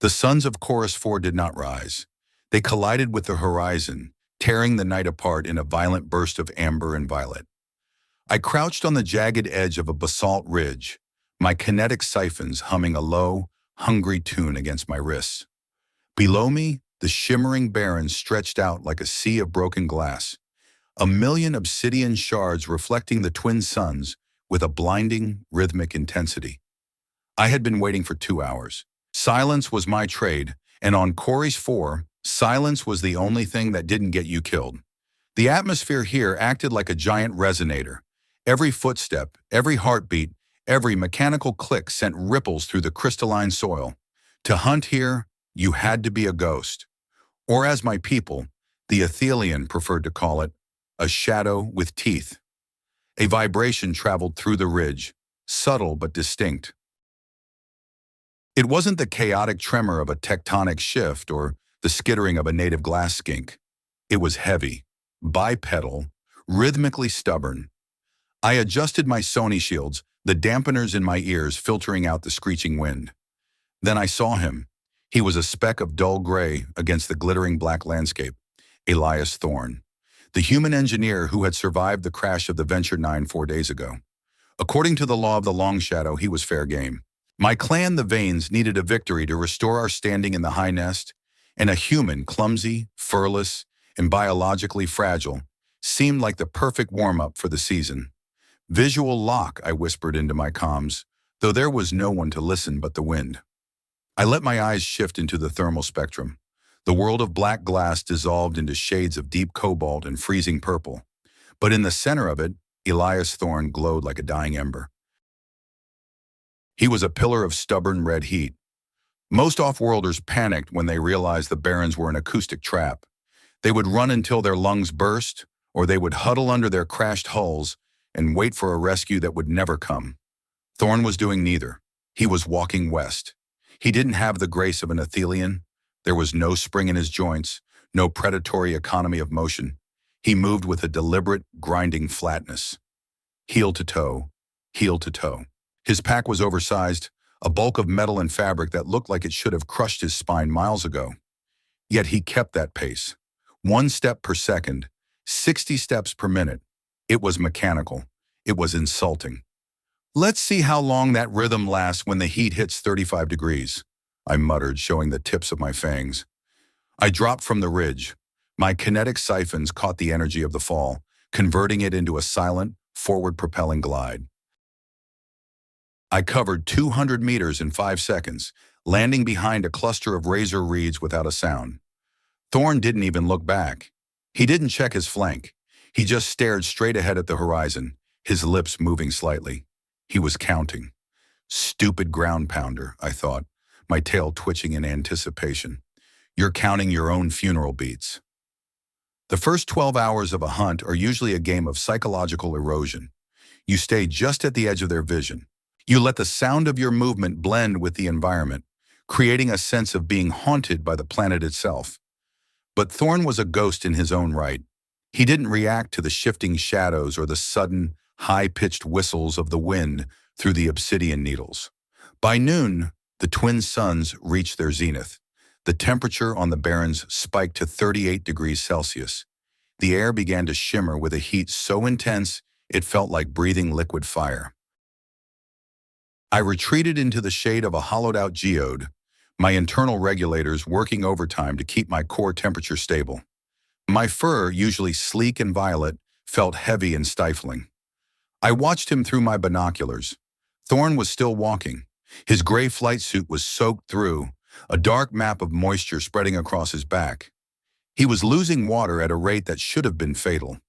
The suns of Chorus 4 did not rise. They collided with the horizon, tearing the night apart in a violent burst of amber and violet. I crouched on the jagged edge of a basalt ridge, my kinetic siphons humming a low, hungry tune against my wrists. Below me, the shimmering barrens stretched out like a sea of broken glass, a million obsidian shards reflecting the twin suns with a blinding, rhythmic intensity. I had been waiting for 2 hours. Silence was my trade, and on Chorus 4, silence was the only thing that didn't get you killed. The atmosphere here acted like a giant resonator. Every footstep, every heartbeat, every mechanical click sent ripples through the crystalline soil. To hunt here, you had to be a ghost. Or as my people, the Athelian preferred to call it, a shadow with teeth. A vibration traveled through the ridge, subtle but distinct. It wasn't the chaotic tremor of a tectonic shift or the skittering of a native glass skink. It was heavy, bipedal, rhythmically stubborn. I adjusted my Sony shields, the dampeners in my ears filtering out the screeching wind. Then I saw him. He was a speck of dull gray against the glittering black landscape. Elias Thorne, the human engineer who had survived the crash of the Venture 9 4 days ago. According to the law of the long shadow, he was fair game. My clan, the Vanes, needed a victory to restore our standing in the high nest, and a human, clumsy, furless, and biologically fragile, seemed like the perfect warm-up for the season. Visual lock, I whispered into my comms, though there was no one to listen but the wind. I let my eyes shift into the thermal spectrum. The world of black glass dissolved into shades of deep cobalt and freezing purple. But in the center of it, Elias Thorne glowed like a dying ember. He was a pillar of stubborn red heat. Most off-worlders panicked when they realized the barrens were an acoustic trap. They would run until their lungs burst, or they would huddle under their crashed hulls and wait for a rescue that would never come. Thorne was doing neither. He was walking west. He didn't have the grace of an Athelian. There was no spring in his joints, no predatory economy of motion. He moved with a deliberate, grinding flatness. Heel to toe, heel to toe. His pack was oversized, a bulk of metal and fabric that looked like it should have crushed his spine miles ago. Yet he kept that pace. 1 step per second, 60 steps per minute. It was mechanical. It was insulting. Let's see how long that rhythm lasts when the heat hits 35 degrees, I muttered, showing the tips of my fangs. I dropped from the ridge. My kinetic siphons caught the energy of the fall, converting it into a silent, forward-propelling glide. I covered 200 meters in 5 seconds, landing behind a cluster of razor reeds without a sound. Thorne didn't even look back. He didn't check his flank. He just stared straight ahead at the horizon, his lips moving slightly. He was counting. Stupid ground pounder, I thought, my tail twitching in anticipation. You're counting your own funeral beats. The first 12 hours of a hunt are usually a game of psychological erosion. You stay just at the edge of their vision. You let the sound of your movement blend with the environment, creating a sense of being haunted by the planet itself. But Thorne was a ghost in his own right. He didn't react to the shifting shadows or the sudden, high-pitched whistles of the wind through the obsidian needles. By noon, the twin suns reached their zenith. The temperature on the barrens spiked to 38 degrees Celsius. The air began to shimmer with a heat so intense it felt like breathing liquid fire. I retreated into the shade of a hollowed-out geode, my internal regulators working overtime to keep my core temperature stable. My fur, usually sleek and violet, felt heavy and stifling. I watched him through my binoculars. Thorne was still walking. His gray flight suit was soaked through, a dark map of moisture spreading across his back. He was losing water at a rate that should have been fatal.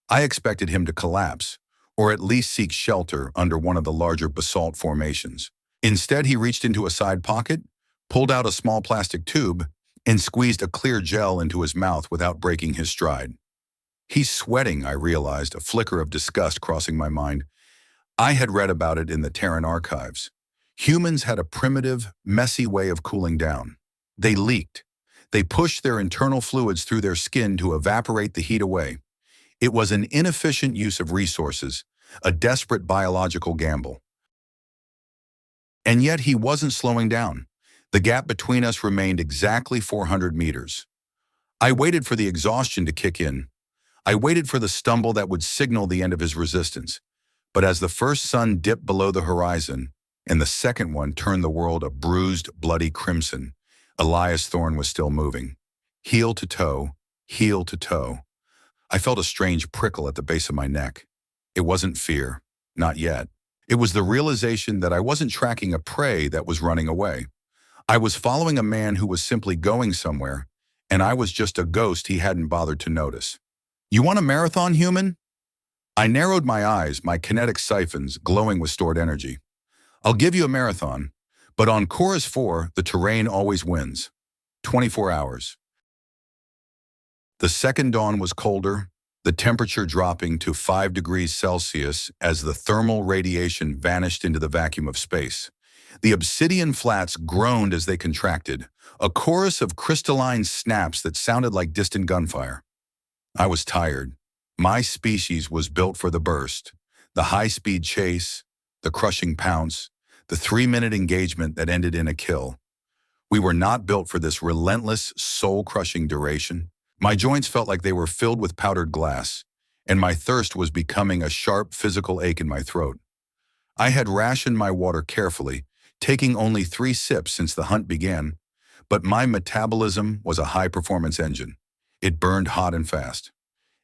I expected him to collapse, or at least seek shelter under one of the larger basalt formations. Instead, he reached into a side pocket, pulled out a small plastic tube, and squeezed a clear gel into his mouth without breaking his stride. He's sweating, I realized, a flicker of disgust crossing my mind. I had read about it in the Terran archives. Humans had a primitive, messy way of cooling down. They leaked. They pushed their internal fluids through their skin to evaporate the heat away. It was an inefficient use of resources, a desperate biological gamble. And yet he wasn't slowing down. The gap between us remained exactly 400 meters. I waited for the exhaustion to kick in. I waited for the stumble that would signal the end of his resistance. But as the first sun dipped below the horizon, and the second one turned the world a bruised, bloody crimson, Elias Thorne was still moving. Heel to toe, heel to toe. I felt a strange prickle at the base of my neck. It wasn't fear, not yet. It was the realization that I wasn't tracking a prey that was running away. I was following a man who was simply going somewhere, and I was just a ghost he hadn't bothered to notice. "You want a marathon, human?" I narrowed my eyes, my kinetic siphons glowing with stored energy. "I'll give you a marathon, but on Chorus 4, the terrain always wins. 24 hours. The second dawn was colder, the temperature dropping to 5 degrees Celsius as the thermal radiation vanished into the vacuum of space. The obsidian flats groaned as they contracted, a chorus of crystalline snaps that sounded like distant gunfire. I was tired. My species was built for the burst, the high-speed chase, the crushing pounce, the 3-minute engagement that ended in a kill. We were not built for this relentless, soul-crushing duration. My joints felt like they were filled with powdered glass, and my thirst was becoming a sharp physical ache in my throat. I had rationed my water carefully, taking only 3 sips since the hunt began, but my metabolism was a high-performance engine. It burned hot and fast.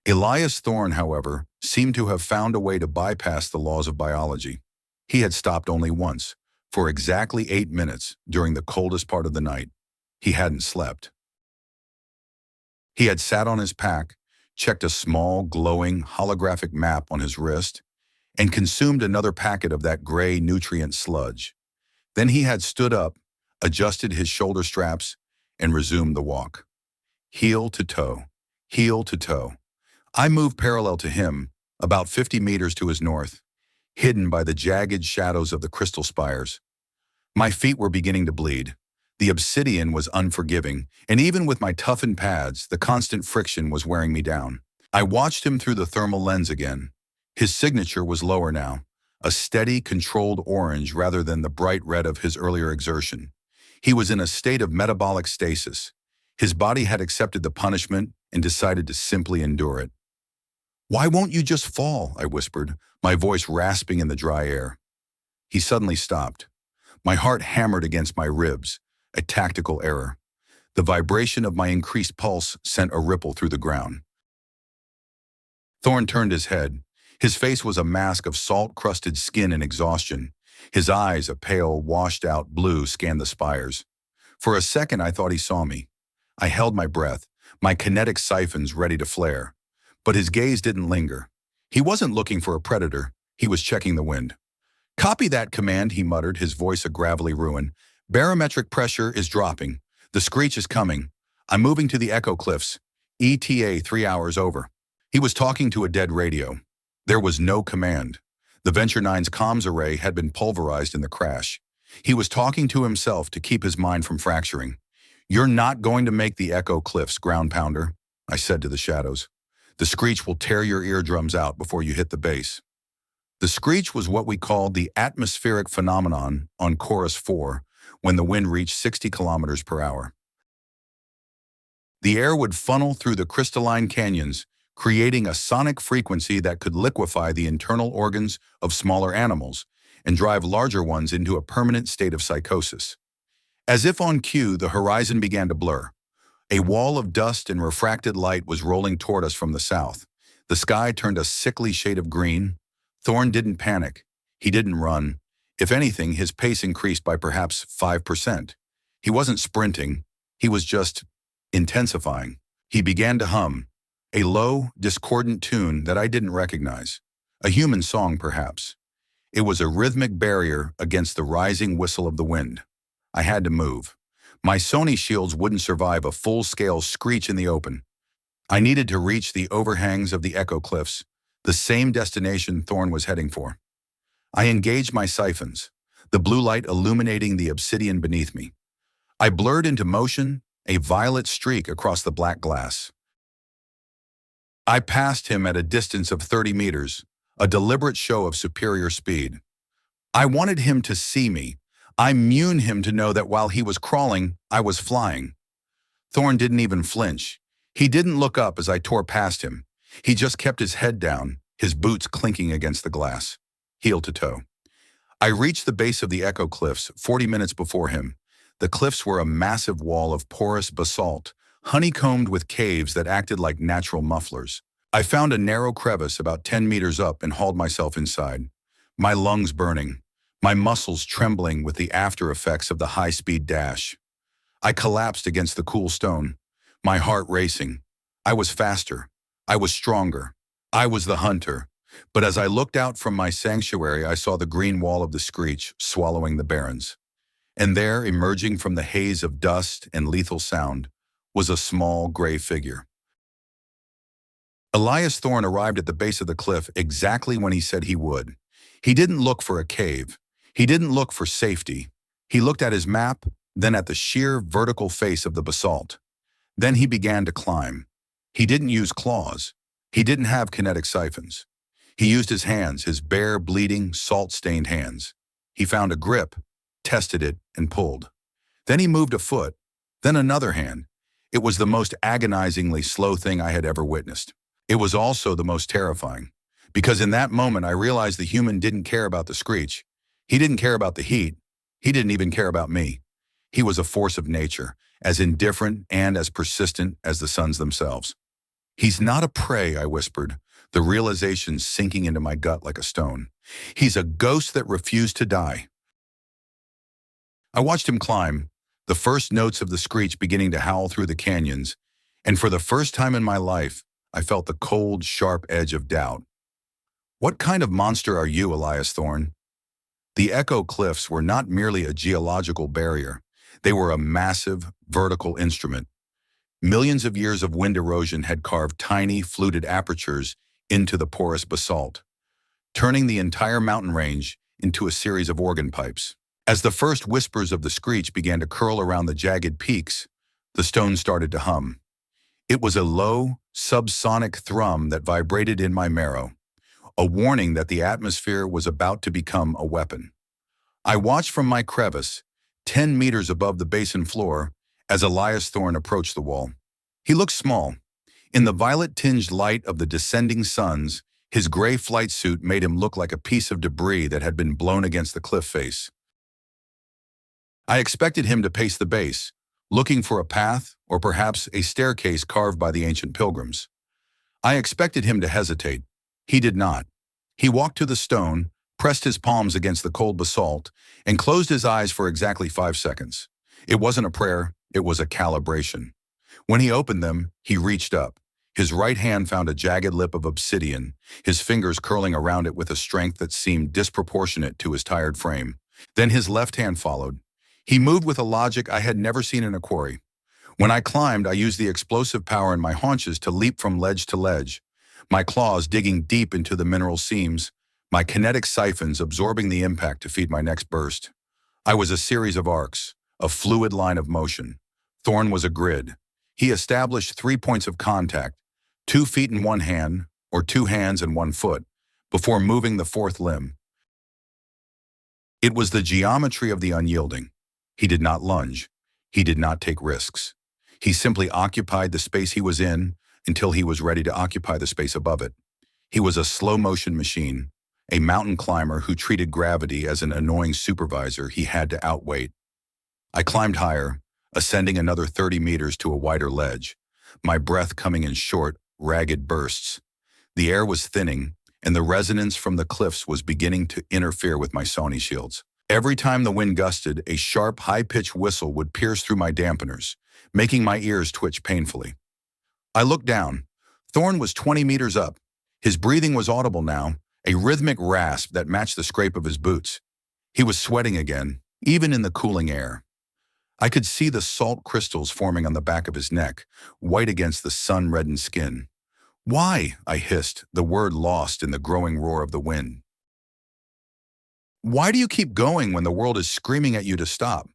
Elias Thorne, however, seemed to have found a way to bypass the laws of biology. He had stopped only once, for exactly 8 minutes during the coldest part of the night. He hadn't slept. He had sat on his pack, checked a small, glowing, holographic map on his wrist, and consumed another packet of that gray nutrient sludge. Then he had stood up, adjusted his shoulder straps, and resumed the walk. Heel to toe, heel to toe. I moved parallel to him, about 50 meters to his north, hidden by the jagged shadows of the crystal spires. My feet were beginning to bleed. The obsidian was unforgiving, and even with my toughened pads, the constant friction was wearing me down. I watched him through the thermal lens again. His signature was lower now, a steady, controlled orange rather than the bright red of his earlier exertion. He was in a state of metabolic stasis. His body had accepted the punishment and decided to simply endure it. "Why won't you just fall?" I whispered, my voice rasping in the dry air. He suddenly stopped. My heart hammered against my ribs, a tactical error. The vibration of my increased pulse sent a ripple through the ground. Thorne turned his head. His face was a mask of salt-crusted skin and exhaustion. His eyes, a pale, washed-out blue, scanned the spires. For a second, I thought he saw me. I held my breath, my kinetic siphons ready to flare. But his gaze didn't linger. He wasn't looking for a predator. He was checking the wind. "Copy that command," he muttered, his voice a gravelly ruin. "Barometric pressure is dropping. The screech is coming. I'm moving to the Echo Cliffs. ETA 3 hours over." He was talking to a dead radio. There was no command. The Venture 9's comms array had been pulverized in the crash. He was talking to himself to keep his mind from fracturing. "You're not going to make the Echo Cliffs, ground pounder," I said to the shadows. "The screech will tear your eardrums out before you hit the base." The screech was what we called the atmospheric phenomenon on Chorus 4 when the wind reached 60 kilometers per hour. The air would funnel through the crystalline canyons, creating a sonic frequency that could liquefy the internal organs of smaller animals and drive larger ones into a permanent state of psychosis. As if on cue, the horizon began to blur. A wall of dust and refracted light was rolling toward us from the south. The sky turned a sickly shade of green. Thorne didn't panic. He didn't run. If anything, his pace increased by perhaps 5%. He wasn't sprinting. He was just intensifying. He began to hum, a low, discordant tune that I didn't recognize. A human song, perhaps. It was a rhythmic barrier against the rising whistle of the wind. I had to move. My Sony shields wouldn't survive a full-scale screech in the open. I needed to reach the overhangs of the Echo Cliffs, the same destination Thorne was heading for. I engaged my siphons, the blue light illuminating the obsidian beneath me. I blurred into motion, a violet streak across the black glass. I passed him at a distance of 30 meters, a deliberate show of superior speed. I wanted him to see me. I immune him to know that while he was crawling, I was flying. Thorn didn't even flinch. He didn't look up as I tore past him. He just kept his head down, his boots clinking against the glass, heel to toe. I reached the base of the Echo Cliffs 40 minutes before him. The cliffs were a massive wall of porous basalt, honeycombed with caves that acted like natural mufflers. I found a narrow crevice about 10 meters up and hauled myself inside, my lungs burning, my muscles trembling with the after effects of the high-speed dash. I collapsed against the cool stone, my heart racing. I was faster. I was stronger. I was the hunter. But as I looked out from my sanctuary, I saw the green wall of the Screech swallowing the barrens. And there, emerging from the haze of dust and lethal sound, was a small gray figure. Elias Thorne arrived at the base of the cliff exactly when he said he would. He didn't look for a cave. He didn't look for safety. He looked at his map, then at the sheer vertical face of the basalt. Then he began to climb. He didn't use claws. He didn't have kinetic siphons. He used his hands, his bare, bleeding, salt-stained hands. He found a grip, tested it, and pulled. Then he moved a foot, then another hand. It was the most agonizingly slow thing I had ever witnessed. It was also the most terrifying, because in that moment I realized the human didn't care about the Screech. He didn't care about the heat. He didn't even care about me. He was a force of nature, as indifferent and as persistent as the suns themselves. He's not a prey, I whispered, the realization sinking into my gut like a stone. He's a ghost that refused to die. I watched him climb, the first notes of the Screech beginning to howl through the canyons, and for the first time in my life, I felt the cold, sharp edge of doubt. What kind of monster are you, Elias Thorne? The Echo Cliffs were not merely a geological barrier. They were a massive, vertical instrument. Millions of years of wind erosion had carved tiny, fluted apertures into the porous basalt, turning the entire mountain range into a series of organ pipes. As the first whispers of the Screech began to curl around the jagged peaks, the stone started to hum. It was a low, subsonic thrum that vibrated in my marrow, a warning that the atmosphere was about to become a weapon. I watched from my crevice, 10 meters above the basin floor, as Elias Thorne approached the wall. He looked small. In the violet-tinged light of the descending suns, his gray flight suit made him look like a piece of debris that had been blown against the cliff face. I expected him to pace the base, looking for a path or perhaps a staircase carved by the ancient pilgrims. I expected him to hesitate. He did not. He walked to the stone, pressed his palms against the cold basalt, and closed his eyes for exactly 5 seconds. It wasn't a prayer, it was a calibration. When he opened them, he reached up. His right hand found a jagged lip of obsidian, his fingers curling around it with a strength that seemed disproportionate to his tired frame. Then his left hand followed. He moved with a logic I had never seen in a quarry. When I climbed, I used the explosive power in my haunches to leap from ledge to ledge, my claws digging deep into the mineral seams, my kinetic siphons absorbing the impact to feed my next burst. I was a series of arcs, a fluid line of motion. Thorne was a grid. He established 3 points of contact, 2 feet in one hand, or 2 hands and 1 foot, before moving the 4th limb. It was the geometry of the unyielding. He did not lunge. He did not take risks. He simply occupied the space he was in until he was ready to occupy the space above it. He was a slow-motion machine, a mountain climber who treated gravity as an annoying supervisor he had to outweight. I climbed higher, ascending another 30 meters to a wider ledge, my breath coming in short, ragged bursts. The air was thinning, and the resonance from the cliffs was beginning to interfere with my Sony shields. Every time the wind gusted, a sharp, high-pitched whistle would pierce through my dampeners, making my ears twitch painfully. I looked down. Thorne was 20 meters up. His breathing was audible now, a rhythmic rasp that matched the scrape of his boots. He was sweating again, even in the cooling air. I could see the salt crystals forming on the back of his neck, white against the sun-reddened skin. "Why?" I hissed, the word lost in the growing roar of the wind. "Why do you keep going when the world is screaming at you to stop?"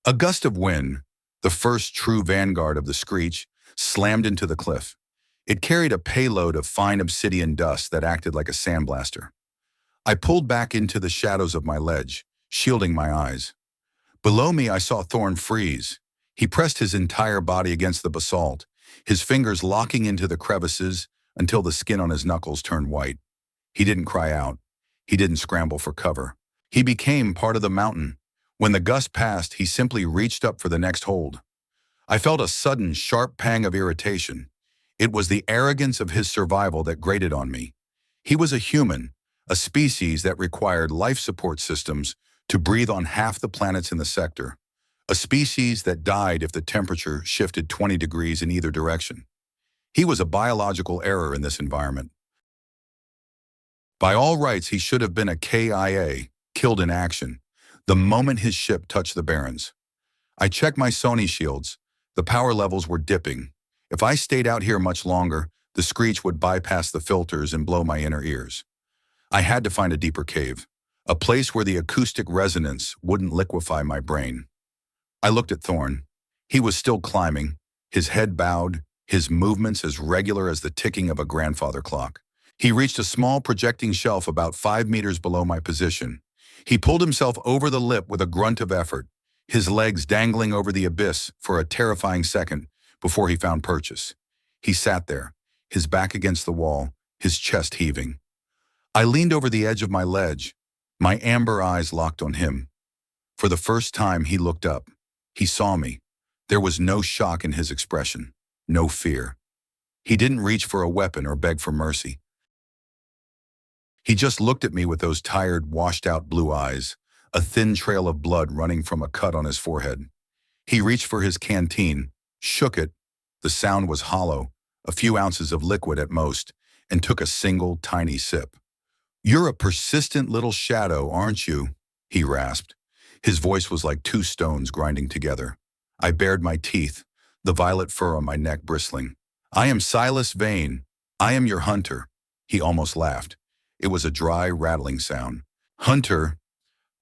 A gust of wind, the first true vanguard of the Screech, slammed into the cliff. It carried a payload of fine obsidian dust that acted like a sandblaster. I pulled back into the shadows of my ledge, shielding my eyes. Below me, I saw Thorn freeze. He pressed his entire body against the basalt, his fingers locking into the crevices until the skin on his knuckles turned white. He didn't cry out. He didn't scramble for cover. He became part of the mountain. When the gust passed, he simply reached up for the next hold. I felt a sudden, sharp pang of irritation. It was the arrogance of his survival that grated on me. He was a human, a species that required life support systems to breathe on half the planets in the sector. A species that died if the temperature shifted 20 degrees in either direction. He was a biological error in this environment. By all rights, he should have been a KIA, killed in action, the moment his ship touched the Barrens. I checked my Sony shields. The power levels were dipping. If I stayed out here much longer, the screech would bypass the filters and blow my inner ears. I had to find a deeper cave, a place where the acoustic resonance wouldn't liquefy my brain. I looked at Thorn. He was still climbing, his head bowed, his movements as regular as the ticking of a grandfather clock. He reached a small projecting shelf about 5 meters below my position. He pulled himself over the lip with a grunt of effort, his legs dangling over the abyss for a terrifying second before he found purchase. He sat there, his back against the wall, his chest heaving. I leaned over the edge of my ledge, my amber eyes locked on him. For the first time, he looked up. He saw me. There was no shock in his expression, no fear. He didn't reach for a weapon or beg for mercy. He just looked at me with those tired, washed-out blue eyes, a thin trail of blood running from a cut on his forehead. He reached for his canteen, shook it. The sound was hollow, a few ounces of liquid at most, and took a single, tiny sip. "You're a persistent little shadow, aren't you?" he rasped. His voice was like two stones grinding together. I bared my teeth, the violet fur on my neck bristling. "I am Silas Vane. I am your hunter." He almost laughed. It was a dry, rattling sound. "Hunter?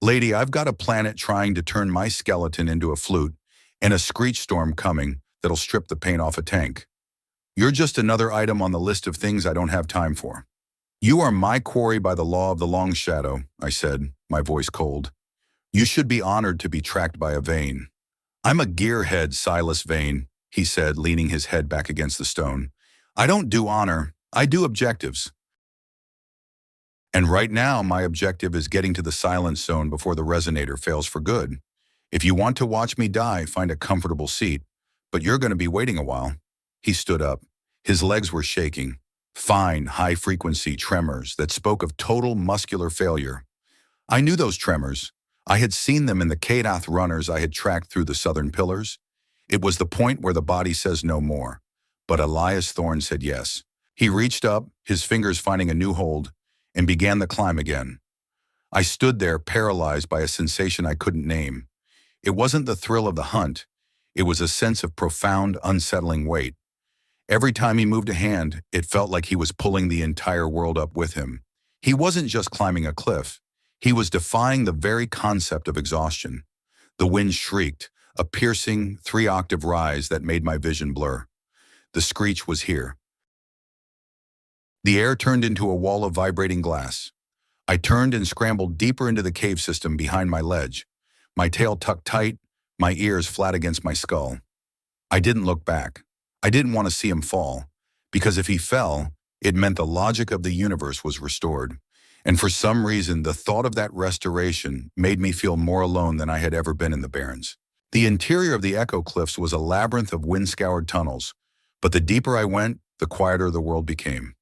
Lady, I've got a planet trying to turn my skeleton into a flute and a screech storm coming that'll strip the paint off a tank. You're just another item on the list of things I don't have time for." "You are my quarry by the law of the long shadow," I said, my voice cold. "You should be honored to be tracked by a Vane." "I'm a gearhead, Silas Vane," he said, leaning his head back against the stone. "I don't do honor, I do objectives. And right now, my objective is getting to the silence zone before the resonator fails for good. If you want to watch me die, find a comfortable seat, but you're going to be waiting a while." He stood up. His legs were shaking, fine, high-frequency tremors that spoke of total muscular failure. I knew those tremors. I had seen them in the Kadath runners I had tracked through the southern pillars. It was the point where the body says no more. But Elias Thorne said yes. He reached up, his fingers finding a new hold, and began the climb again. I stood there paralyzed by a sensation I couldn't name. It wasn't the thrill of the hunt. It was a sense of profound, unsettling weight. Every time he moved a hand, it felt like he was pulling the entire world up with him. He wasn't just climbing a cliff. He was defying the very concept of exhaustion. The wind shrieked, a piercing, 3-octave rise that made my vision blur. The screech was here. The air turned into a wall of vibrating glass. I turned and scrambled deeper into the cave system behind my ledge, my tail tucked tight, my ears flat against my skull. I didn't look back. I didn't want to see him fall, because if he fell, it meant the logic of the universe was restored. And for some reason, the thought of that restoration made me feel more alone than I had ever been in the Barrens. The interior of the Echo Cliffs was a labyrinth of wind-scoured tunnels, but the deeper I went, the quieter the world became.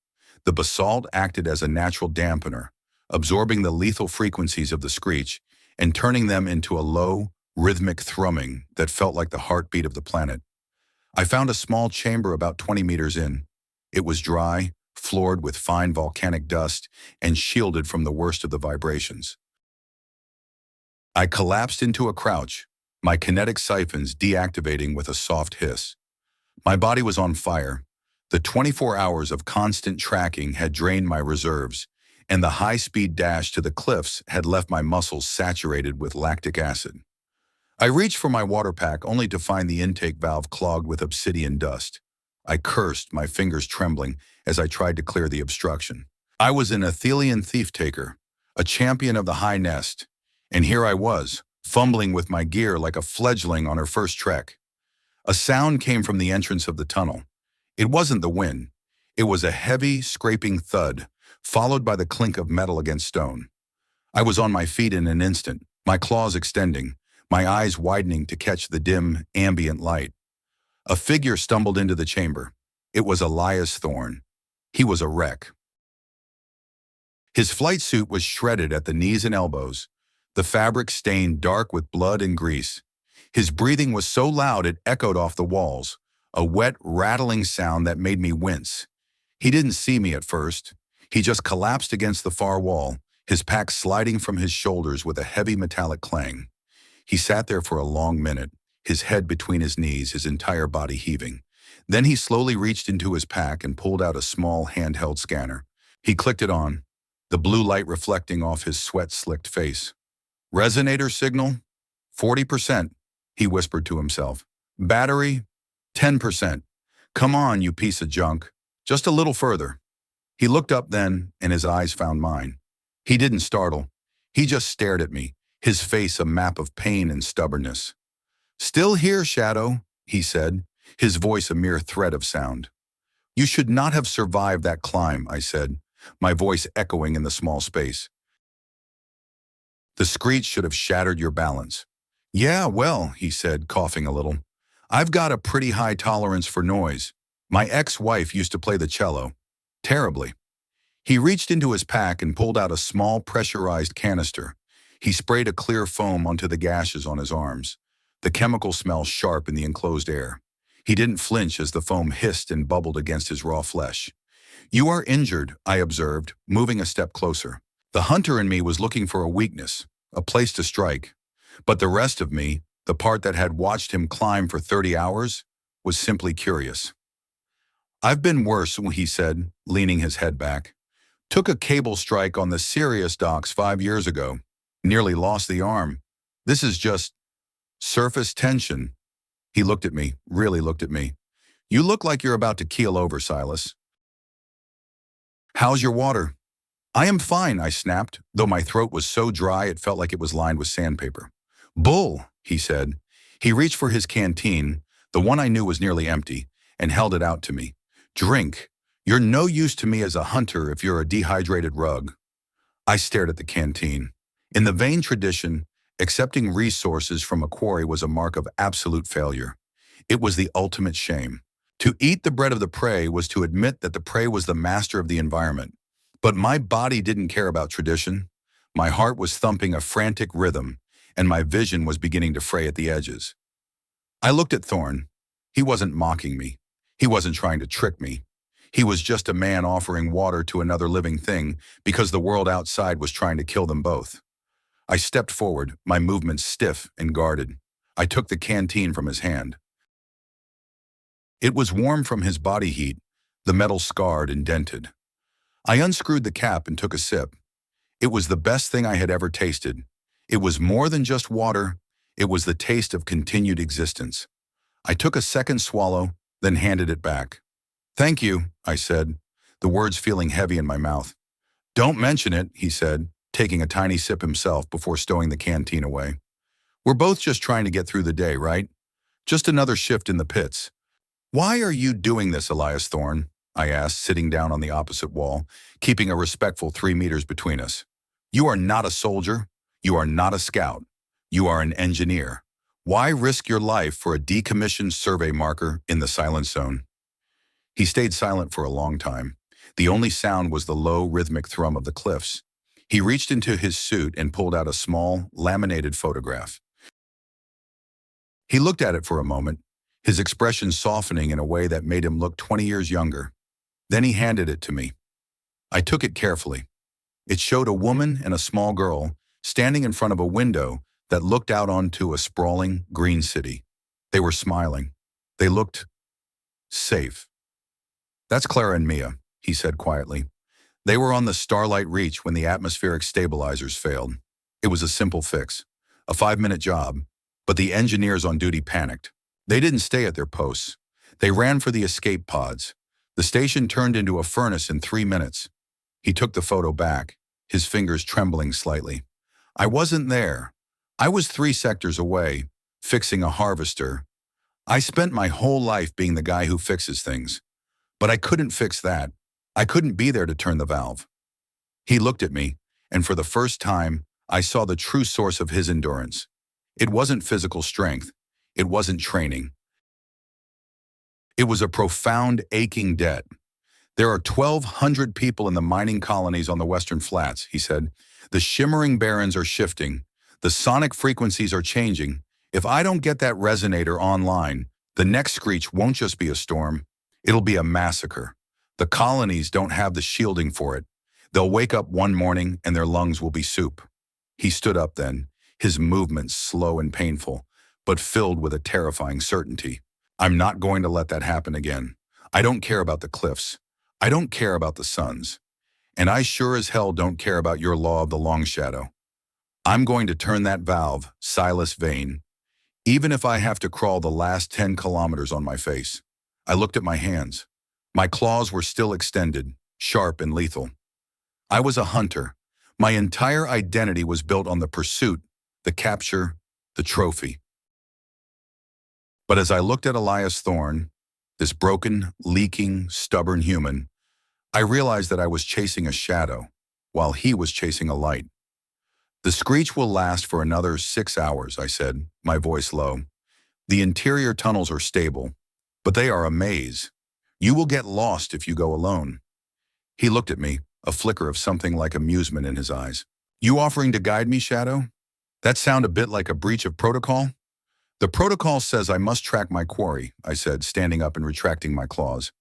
The basalt acted as a natural dampener, absorbing the lethal frequencies of the screech and turning them into a low, rhythmic thrumming that felt like the heartbeat of the planet. I found a small chamber about 20 meters in. It was dry, floored with fine volcanic dust, and shielded from the worst of the vibrations. I collapsed into a crouch, my kinetic siphons deactivating with a soft hiss. My body was on fire. The 24 hours of constant tracking had drained my reserves, and the high-speed dash to the cliffs had left my muscles saturated with lactic acid. I reached for my water pack only to find the intake valve clogged with obsidian dust. I cursed, my fingers trembling, as I tried to clear the obstruction. I was an Athelian thief-taker, a champion of the high nest, and here I was, fumbling with my gear like a fledgling on her first trek. A sound came from the entrance of the tunnel. It wasn't the wind. It was a heavy, scraping thud, followed by the clink of metal against stone. I was on my feet in an instant, my claws extending, my eyes widening to catch the dim, ambient light. A figure stumbled into the chamber. It was Elias Thorne. He was a wreck. His flight suit was shredded at the knees and elbows, the fabric stained dark with blood and grease. His breathing was so loud it echoed off the walls, a wet, rattling sound that made me wince. He didn't see me at first. He just collapsed against the far wall, his pack sliding from his shoulders with a heavy metallic clang. He sat there for a long minute, his head between his knees, his entire body heaving. Then he slowly reached into his pack and pulled out a small handheld scanner. He clicked it on, the blue light reflecting off his sweat-slicked face. "Resonator signal? 40%, he whispered to himself. "Battery? 10%. Come on, you piece of junk. Just a little further." He looked up then, and his eyes found mine. He didn't startle. He just stared at me, his face a map of pain and stubbornness. "Still here, Shadow," he said, his voice a mere thread of sound. "You should not have survived that climb," I said, my voice echoing in the small space. "The screech should have shattered your balance." "Yeah, well," he said, coughing a little, "I've got a pretty high tolerance for noise. My ex-wife used to play the cello. Terribly." He reached into his pack and pulled out a small pressurized canister. He sprayed a clear foam onto the gashes on his arms. The chemical smelled sharp in the enclosed air. He didn't flinch as the foam hissed and bubbled against his raw flesh. "You are injured," I observed, moving a step closer. The hunter in me was looking for a weakness, a place to strike. But the rest of me, the part that had watched him climb for 30 hours, was simply curious. "I've been worse," he said, leaning his head back. "Took a cable strike on the Sirius docks 5 years ago. Nearly lost the arm. This is just surface tension." He looked at me, really looked at me. "You look like you're about to keel over, Silas. How's your water?" "I am fine," I snapped, though my throat was so dry it felt like it was lined with sandpaper. "Bull," he said. He reached for his canteen, the one I knew was nearly empty, and held it out to me. "Drink. You're no use to me as a hunter if you're a dehydrated rug." I stared at the canteen. In the vain tradition, accepting resources from a quarry was a mark of absolute failure. It was the ultimate shame. To eat the bread of the prey was to admit that the prey was the master of the environment. But my body didn't care about tradition. My heart was thumping a frantic rhythm, and my vision was beginning to fray at the edges. I looked at Thorne. He wasn't mocking me. He wasn't trying to trick me. He was just a man offering water to another living thing because the world outside was trying to kill them both. I stepped forward, my movements stiff and guarded. I took the canteen from his hand. It was warm from his body heat, the metal scarred and dented. I unscrewed the cap and took a sip. It was the best thing I had ever tasted. It was more than just water. It was the taste of continued existence. I took a second swallow, then handed it back. "Thank you," I said, the words feeling heavy in my mouth. "Don't mention it," he said, taking a tiny sip himself before stowing the canteen away. "We're both just trying to get through the day, right? Just another shift in the pits." "Why are you doing this, Elias Thorne?" I asked, sitting down on the opposite wall, keeping a respectful 3 meters between us. "You are not a soldier. You are not a scout. You are an engineer. Why risk your life for a decommissioned survey marker in the silent zone?" He stayed silent for a long time. The only sound was the low, rhythmic thrum of the cliffs. He reached into his suit and pulled out a small, laminated photograph. He looked at it for a moment, his expression softening in a way that made him look 20 years younger. Then he handed it to me. I took it carefully. It showed a woman and a small girl standing in front of a window that looked out onto a sprawling, green city. They were smiling. They looked safe. "That's Clara and Mia," he said quietly. "They were on the Starlight Reach when the atmospheric stabilizers failed. It was a simple fix, a 5-minute job, but the engineers on duty panicked. They didn't stay at their posts. They ran for the escape pods. The station turned into a furnace in 3 minutes." He took the photo back, his fingers trembling slightly. "I wasn't there, I was 3 sectors away, fixing a harvester. I spent my whole life being the guy who fixes things. But I couldn't fix that. I couldn't be there to turn the valve. He looked at me, and for the first time, I saw the true source of his endurance. It wasn't physical strength. It wasn't training. It was a profound, aching debt. There are 1,200 people in the mining colonies on the Western Flats, he said. The shimmering barrens are shifting. The sonic frequencies are changing. If I don't get that resonator online, the next screech won't just be a storm. It'll be a massacre. The colonies don't have the shielding for it. They'll wake up one morning and their lungs will be soup. He stood up then, his movements slow and painful, but filled with a terrifying certainty. I'm not going to let that happen again. I don't care about the cliffs. I don't care about the suns. And I sure as hell don't care about your law of the long shadow. I'm going to turn that valve, Silas Vane, even if I have to crawl the last 10 kilometers on my face. I looked at my hands. My claws were still extended, sharp and lethal. I was a hunter. My entire identity was built on the pursuit, the capture, the trophy. But as I looked at Elias Thorne, this broken, leaking, stubborn human, I realized that I was chasing a shadow, while he was chasing a light. The screech will last for another 6 hours, I said, my voice low. The interior tunnels are stable, but they are a maze. You will get lost if you go alone. He looked at me, a flicker of something like amusement in his eyes. You offering to guide me, Shadow? That sound a bit like a breach of protocol? The protocol says I must track my quarry, I said, standing up and retracting my claws.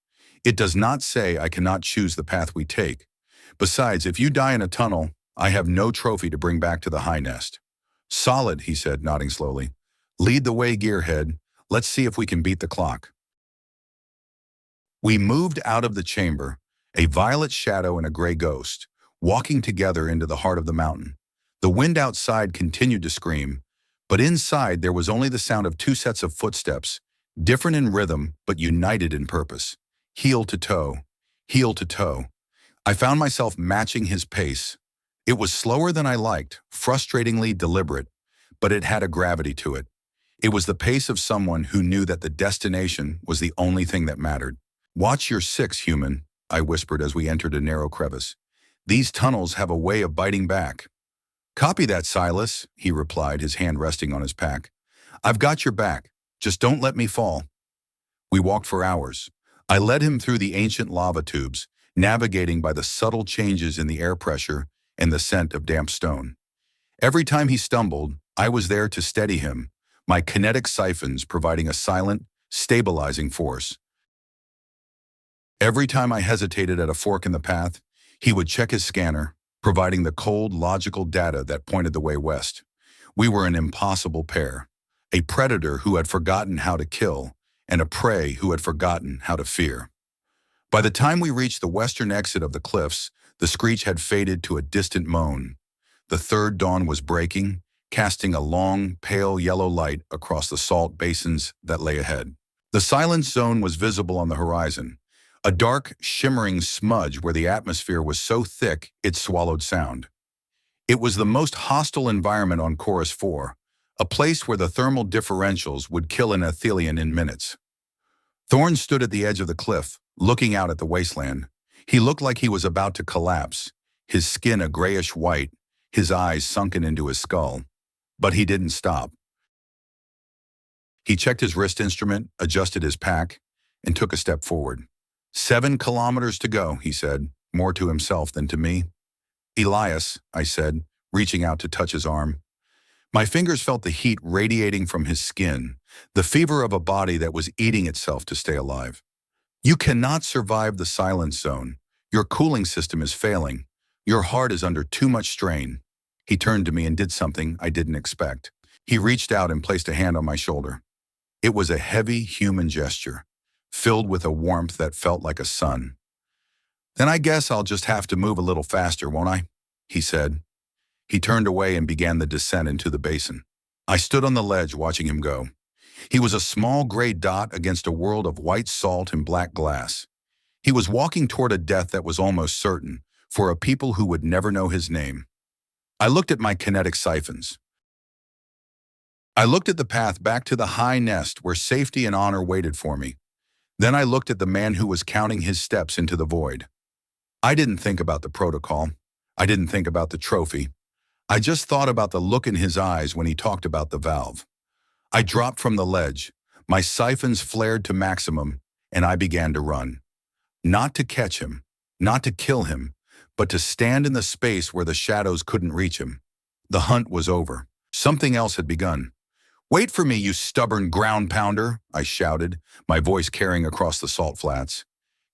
It does not say I cannot choose the path we take. Besides, if you die in a tunnel, I have no trophy to bring back to the high nest. Solid, he said, nodding slowly. Lead the way, gearhead. Let's see if we can beat the clock. We moved out of the chamber, a violet shadow and a gray ghost, walking together into the heart of the mountain. The wind outside continued to scream, but inside there was only the sound of 2 sets of footsteps, different in rhythm but united in purpose. Heel to toe, heel to toe. I found myself matching his pace. It was slower than I liked, frustratingly deliberate, but it had a gravity to it. It was the pace of someone who knew that the destination was the only thing that mattered. Watch your 6, human, I whispered as we entered a narrow crevice. These tunnels have a way of biting back. Copy that, Silas, he replied, his hand resting on his pack. I've got your back. Just don't let me fall. We walked for hours. I led him through the ancient lava tubes, navigating by the subtle changes in the air pressure and the scent of damp stone. Every time he stumbled, I was there to steady him, my kinetic siphons providing a silent, stabilizing force. Every time I hesitated at a fork in the path, he would check his scanner, providing the cold, logical data that pointed the way west. We were an impossible pair, a predator who had forgotten how to kill, and a prey who had forgotten how to fear. By the time we reached the western exit of the cliffs, the screech had faded to a distant moan. The third dawn was breaking, casting a long, pale yellow light across the salt basins that lay ahead. The silence zone was visible on the horizon, a dark, shimmering smudge where the atmosphere was so thick it swallowed sound. It was the most hostile environment on Chorus 4, a place where the thermal differentials would kill an Athelian in minutes. Thorne stood at the edge of the cliff, looking out at the wasteland. He looked like he was about to collapse, his skin a grayish white, his eyes sunken into his skull. But he didn't stop. He checked his wrist instrument, adjusted his pack, and took a step forward. 7 kilometers to go, he said, more to himself than to me. Elias, I said, reaching out to touch his arm. My fingers felt the heat radiating from his skin, the fever of a body that was eating itself to stay alive. You cannot survive the silence zone. Your cooling system is failing. Your heart is under too much strain. He turned to me and did something I didn't expect. He reached out and placed a hand on my shoulder. It was a heavy human gesture, filled with a warmth that felt like a sun. Then I guess I'll just have to move a little faster, won't I? He said. He turned away and began the descent into the basin. I stood on the ledge watching him go. He was a small gray dot against a world of white salt and black glass. He was walking toward a death that was almost certain, for a people who would never know his name. I looked at my kinetic siphons. I looked at the path back to the high nest where safety and honor waited for me. Then I looked at the man who was counting his steps into the void. I didn't think about the protocol. I didn't think about the trophy. I just thought about the look in his eyes when he talked about the valve. I dropped from the ledge. My siphons flared to maximum, and I began to run. Not to catch him, not to kill him, but to stand in the space where the shadows couldn't reach him. The hunt was over. Something else had begun. "Wait for me, you stubborn ground pounder," I shouted, my voice carrying across the salt flats.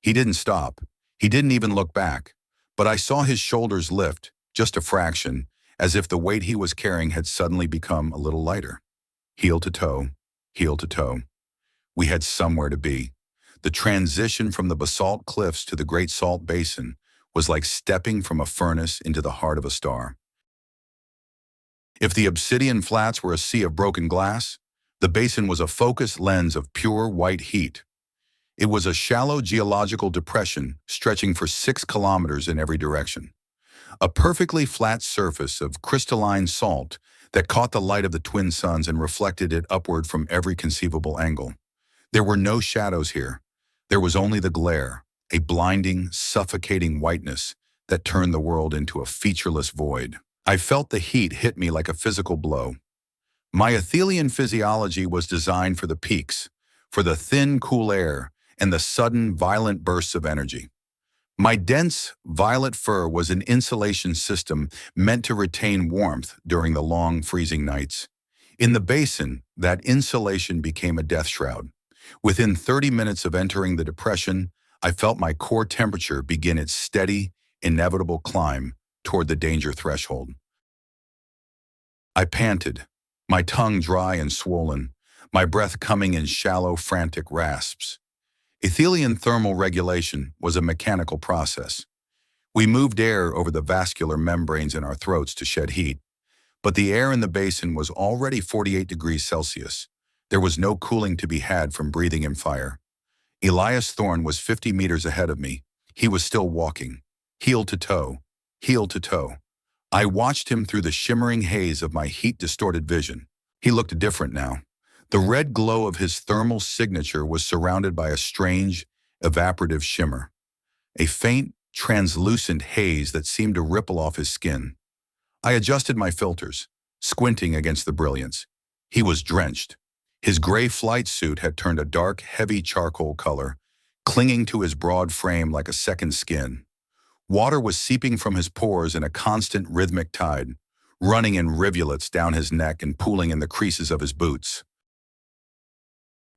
He didn't stop. He didn't even look back. But I saw his shoulders lift, just a fraction, as if the weight he was carrying had suddenly become a little lighter. Heel to toe, heel to toe. We had somewhere to be. The transition from the basalt cliffs to the Great Salt Basin was like stepping from a furnace into the heart of a star. If the obsidian flats were a sea of broken glass, the basin was a focused lens of pure white heat. It was a shallow geological depression stretching for 6 kilometers in every direction. A perfectly flat surface of crystalline salt that caught the light of the twin suns and reflected it upward from every conceivable angle. There were no shadows here. There was only the glare, a blinding, suffocating whiteness that turned the world into a featureless void. I felt the heat hit me like a physical blow. My Athelian physiology was designed for the peaks, for the thin, cool air, and the sudden, violent bursts of energy. My dense, violet fur was an insulation system meant to retain warmth during the long, freezing nights. In the basin, that insulation became a death shroud. Within 30 minutes of entering the depression, I felt my core temperature begin its steady, inevitable climb toward the danger threshold. I panted, my tongue dry and swollen, my breath coming in shallow, frantic rasps. Athelian thermal regulation was a mechanical process. We moved air over the vascular membranes in our throats to shed heat, but the air in the basin was already 48 degrees Celsius. There was no cooling to be had from breathing in fire. Elias Thorne was 50 meters ahead of me. He was still walking, heel to toe, heel to toe. I watched him through the shimmering haze of my heat-distorted vision. He looked different now. The red glow of his thermal signature was surrounded by a strange, evaporative shimmer, a faint, translucent haze that seemed to ripple off his skin. I adjusted my filters, squinting against the brilliance. He was drenched. His gray flight suit had turned a dark, heavy charcoal color, clinging to his broad frame like a second skin. Water was seeping from his pores in a constant rhythmic tide, running in rivulets down his neck and pooling in the creases of his boots.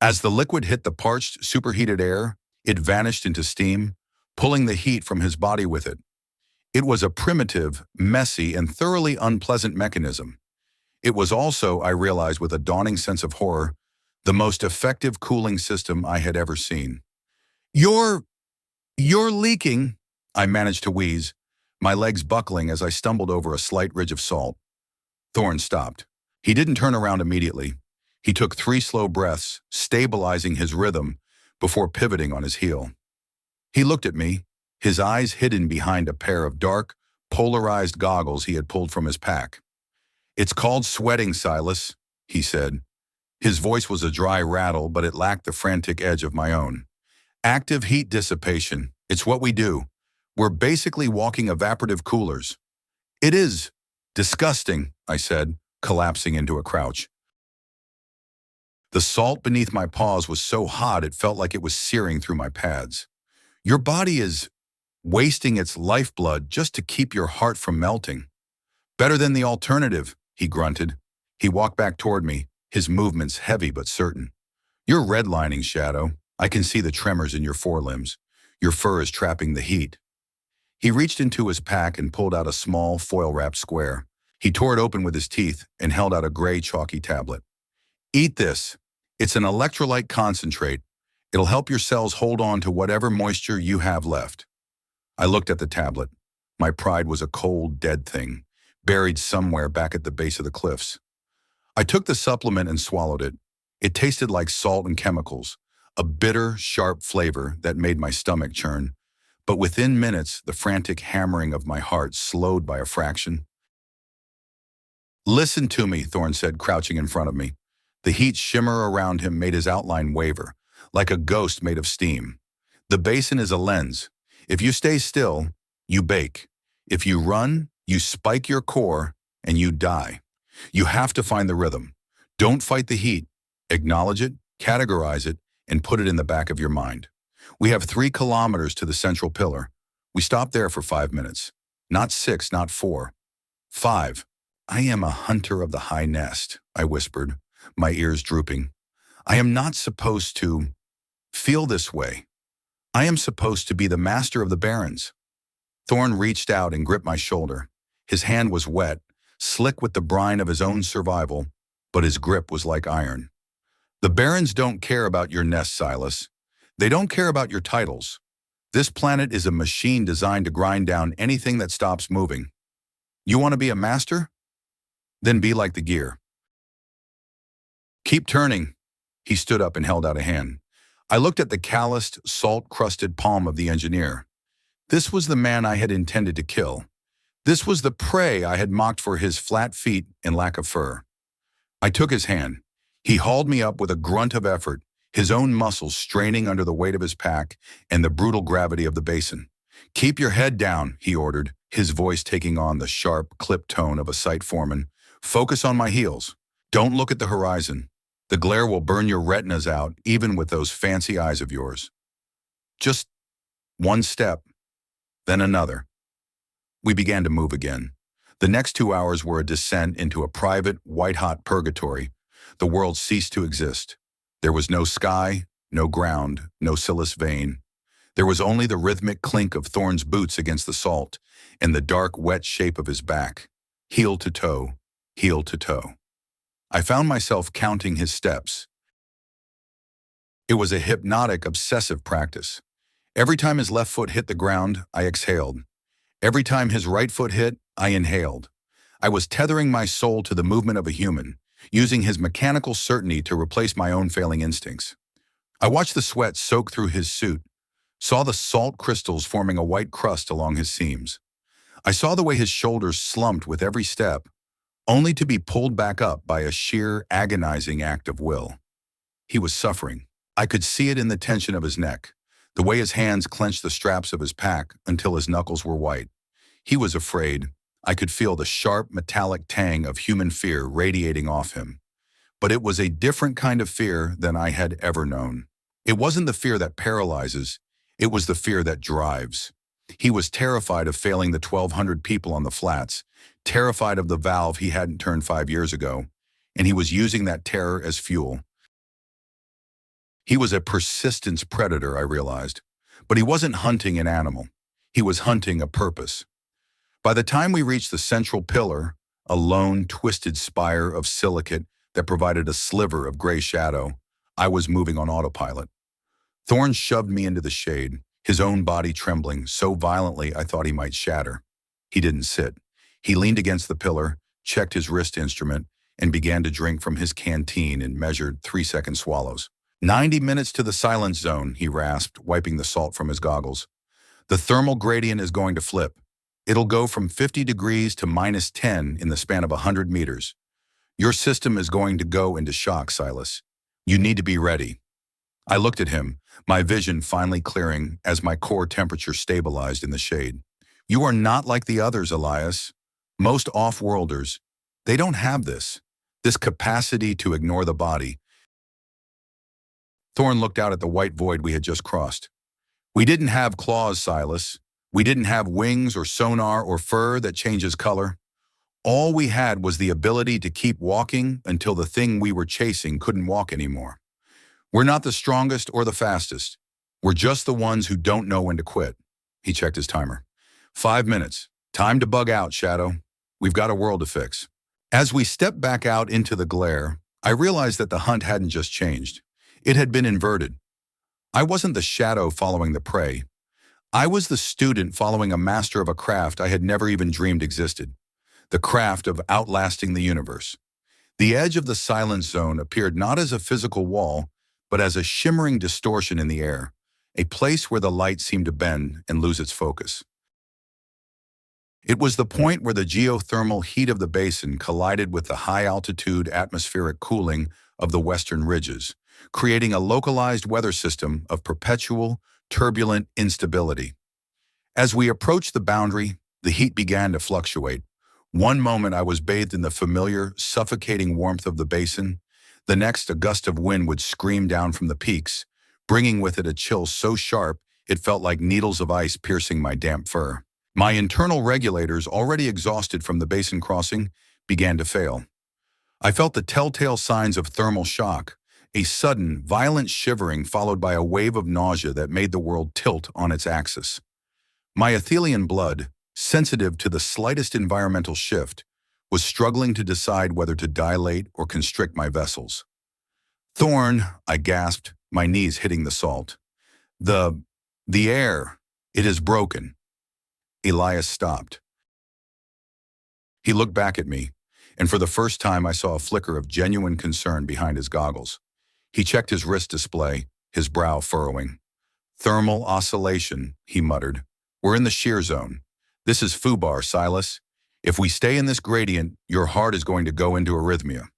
As the liquid hit the parched, superheated air, it vanished into steam, pulling the heat from his body with it. It was a primitive, messy, and thoroughly unpleasant mechanism. It was also, I realized with a dawning sense of horror, the most effective cooling system I had ever seen. You're leaking," I managed to wheeze, my legs buckling as I stumbled over a slight ridge of salt. Thorne stopped. He didn't turn around immediately. He took 3 slow breaths, stabilizing his rhythm, before pivoting on his heel. He looked at me, his eyes hidden behind a pair of dark, polarized goggles he had pulled from his pack. "It's called sweating, Silas," he said. His voice was a dry rattle, but it lacked the frantic edge of my own. "Active heat dissipation. It's what we do. We're basically walking evaporative coolers." "It is disgusting," I said, collapsing into a crouch. The salt beneath my paws was so hot it felt like it was searing through my pads. "Your body is wasting its lifeblood just to keep your heart from melting." "Better than the alternative," he grunted. He walked back toward me, his movements heavy but certain. "You're redlining, Shadow. I can see the tremors in your forelimbs. Your fur is trapping the heat." He reached into his pack and pulled out a small, foil-wrapped square. He tore it open with his teeth and held out a gray, chalky tablet. "Eat this. It's an electrolyte concentrate. It'll help your cells hold on to whatever moisture you have left." I looked at the tablet. My pride was a cold, dead thing, buried somewhere back at the base of the cliffs. I took the supplement and swallowed it. It tasted like salt and chemicals, a bitter, sharp flavor that made my stomach churn. But within minutes, the frantic hammering of my heart slowed by a fraction. "Listen to me," Thorne said, crouching in front of me. The heat shimmer around him made his outline waver, like a ghost made of steam. The basin is a lens. If you stay still, you bake. If you run, you spike your core, and you die. You have to find the rhythm. Don't fight the heat. Acknowledge it, categorize it, and put it in the back of your mind. We have 3 kilometers to the central pillar. We stop there for 5 minutes. Not 6, not 4. 5. I am a hunter of the high nest, I whispered, my ears drooping. I am not supposed to feel this way. I am supposed to be the master of the barrens. Thorn reached out and gripped my shoulder. His hand was wet, slick with the brine of his own survival, but his grip was like iron. The barons don't care about your nest, Silas. They don't care about your titles. This planet is a machine designed to grind down anything that stops moving. You want to be a master? Then be like the gear. Keep turning. He stood up and held out a hand. I looked at the calloused, salt-crusted palm of the engineer. This was the man I had intended to kill. This was the prey I had mocked for his flat feet and lack of fur. I took his hand. He hauled me up with a grunt of effort, his own muscles straining under the weight of his pack and the brutal gravity of the basin. Keep your head down, he ordered, his voice taking on the sharp, clipped tone of a site foreman. Focus on my heels. Don't look at the horizon. The glare will burn your retinas out, even with those fancy eyes of yours. Just one step, then another. We began to move again. The next 2 hours were a descent into a private, white-hot purgatory. The world ceased to exist. There was no sky, no ground, no Silas vein. There was only the rhythmic clink of Thorn's boots against the salt and the dark, wet shape of his back, heel to toe, heel to toe. I found myself counting his steps. It was a hypnotic, obsessive practice. Every time his left foot hit the ground, I exhaled. Every time his right foot hit, I inhaled. I was tethering my soul to the movement of a human, using his mechanical certainty to replace my own failing instincts. I watched the sweat soak through his suit, saw the salt crystals forming a white crust along his seams. I saw the way his shoulders slumped with every step, only to be pulled back up by a sheer, agonizing act of will. He was suffering. I could see it in the tension of his neck, the way his hands clenched the straps of his pack until his knuckles were white. He was afraid. I could feel the sharp, metallic tang of human fear radiating off him. But it was a different kind of fear than I had ever known. It wasn't the fear that paralyzes. It was the fear that drives. He was terrified of failing the 1,200 people on the flats, terrified of the valve he hadn't turned 5 years ago, and he was using that terror as fuel. He was a persistence predator, I realized, but he wasn't hunting an animal. He was hunting a purpose. By the time we reached the central pillar, a lone, twisted spire of silicate that provided a sliver of gray shadow, I was moving on autopilot. Thorn shoved me into the shade, his own body trembling so violently I thought he might shatter. He didn't sit. He leaned against the pillar, checked his wrist instrument, and began to drink from his canteen in measured 3-second swallows. 90 minutes to the silence zone, he rasped, wiping the salt from his goggles. The thermal gradient is going to flip. It'll go from 50 degrees to -10 in the span of 100 meters. Your system is going to go into shock, Silas. You need to be ready. I looked at him, my vision finally clearing as my core temperature stabilized in the shade. You are not like the others, Elias. Most off-worlders, they don't have this capacity to ignore the body. Thorn looked out at the white void we had just crossed. We didn't have claws, Silas. We didn't have wings or sonar or fur that changes color. All we had was the ability to keep walking until the thing we were chasing couldn't walk anymore. We're not the strongest or the fastest. We're just the ones who don't know when to quit. He checked his timer. 5 minutes. Time to bug out, Shadow. We've got a world to fix. As we stepped back out into the glare, I realized that the hunt hadn't just changed. It had been inverted. I wasn't the shadow following the prey. I was the student following a master of a craft I had never even dreamed existed. The craft of outlasting the universe. The edge of the silence zone appeared not as a physical wall, but as a shimmering distortion in the air, a place where the light seemed to bend and lose its focus. It was the point where the geothermal heat of the basin collided with the high-altitude atmospheric cooling of the western ridges, creating a localized weather system of perpetual, turbulent instability. As we approached the boundary, the heat began to fluctuate. One moment I was bathed in the familiar, suffocating warmth of the basin. The next, a gust of wind would scream down from the peaks, bringing with it a chill so sharp it felt like needles of ice piercing my damp fur. My internal regulators, already exhausted from the basin crossing, began to fail. I felt the telltale signs of thermal shock, a sudden, violent shivering followed by a wave of nausea that made the world tilt on its axis. My Athelian blood, sensitive to the slightest environmental shift, was struggling to decide whether to dilate or constrict my vessels. "Thorn," I gasped, my knees hitting the salt. The air, it is broken." Elias stopped. He looked back at me, and for the first time I saw a flicker of genuine concern behind his goggles. He checked his wrist display, his brow furrowing. "Thermal oscillation," he muttered. "We're in the shear zone. This is FUBAR, Silas. If we stay in this gradient, your heart is going to go into arrhythmia."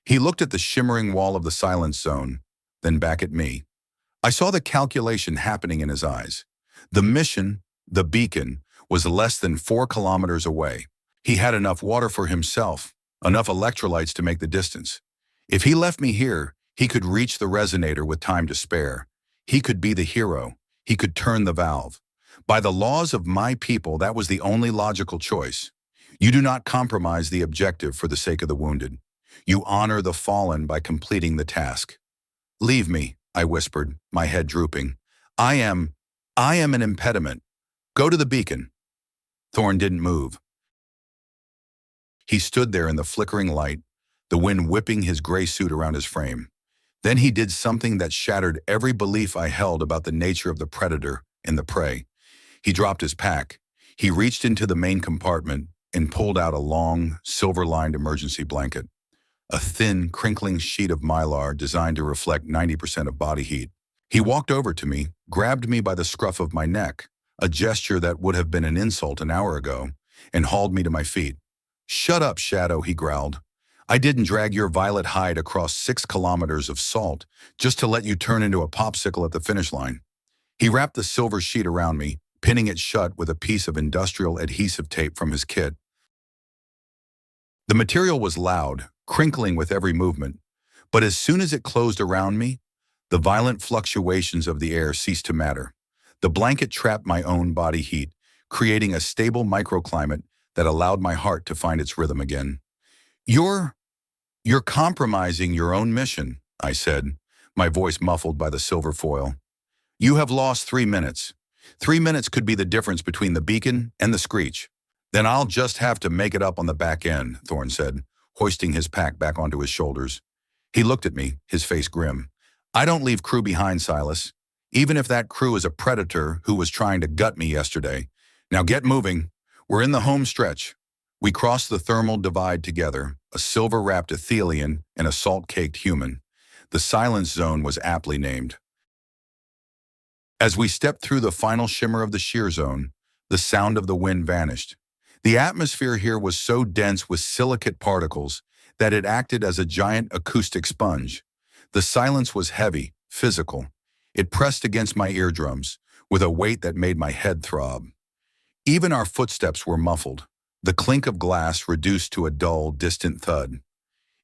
He looked at the shimmering wall of the silence zone, then back at me. I saw the calculation happening in his eyes. The mission, the beacon, was less than 4 kilometers away. He had enough water for himself, enough electrolytes to make the distance. If he left me here, he could reach the resonator with time to spare. He could be the hero. He could turn the valve. By the laws of my people, that was the only logical choice. You do not compromise the objective for the sake of the wounded. You honor the fallen by completing the task. "Leave me," I whispered, my head drooping. I am an impediment. Go to the beacon." Thorn didn't move. He stood there in the flickering light, the wind whipping his gray suit around his frame. Then he did something that shattered every belief I held about the nature of the predator and the prey. He dropped his pack. He reached into the main compartment and pulled out a long, silver-lined emergency blanket. A thin, crinkling sheet of mylar designed to reflect 90% of body heat. He walked over to me, grabbed me by the scruff of my neck, a gesture that would have been an insult an hour ago, and hauled me to my feet. "Shut up, Shadow," he growled. "I didn't drag your violet hide across 6 kilometers of salt just to let you turn into a popsicle at the finish line." He wrapped the silver sheet around me, pinning it shut with a piece of industrial adhesive tape from his kit. The material was loud, crinkling with every movement, but as soon as it closed around me, the violent fluctuations of the air ceased to matter. The blanket trapped my own body heat, creating a stable microclimate that allowed my heart to find its rhythm again. You're compromising your own mission," I said, my voice muffled by the silver foil. "You have lost 3 minutes. 3 minutes could be the difference between the beacon and the screech." "Then I'll just have to make it up on the back end," Thorn said, hoisting his pack back onto his shoulders. He looked at me, his face grim. "I don't leave crew behind, Silas, even if that crew is a predator who was trying to gut me yesterday. Now get moving. We're in the home stretch." We crossed the thermal divide together, a silver-wrapped Athelian and a salt-caked human. The silence zone was aptly named. As we stepped through the final shimmer of the shear zone, the sound of the wind vanished. The atmosphere here was so dense with silicate particles that it acted as a giant acoustic sponge. The silence was heavy, physical. It pressed against my eardrums with a weight that made my head throb. Even our footsteps were muffled, the clink of glass reduced to a dull, distant thud.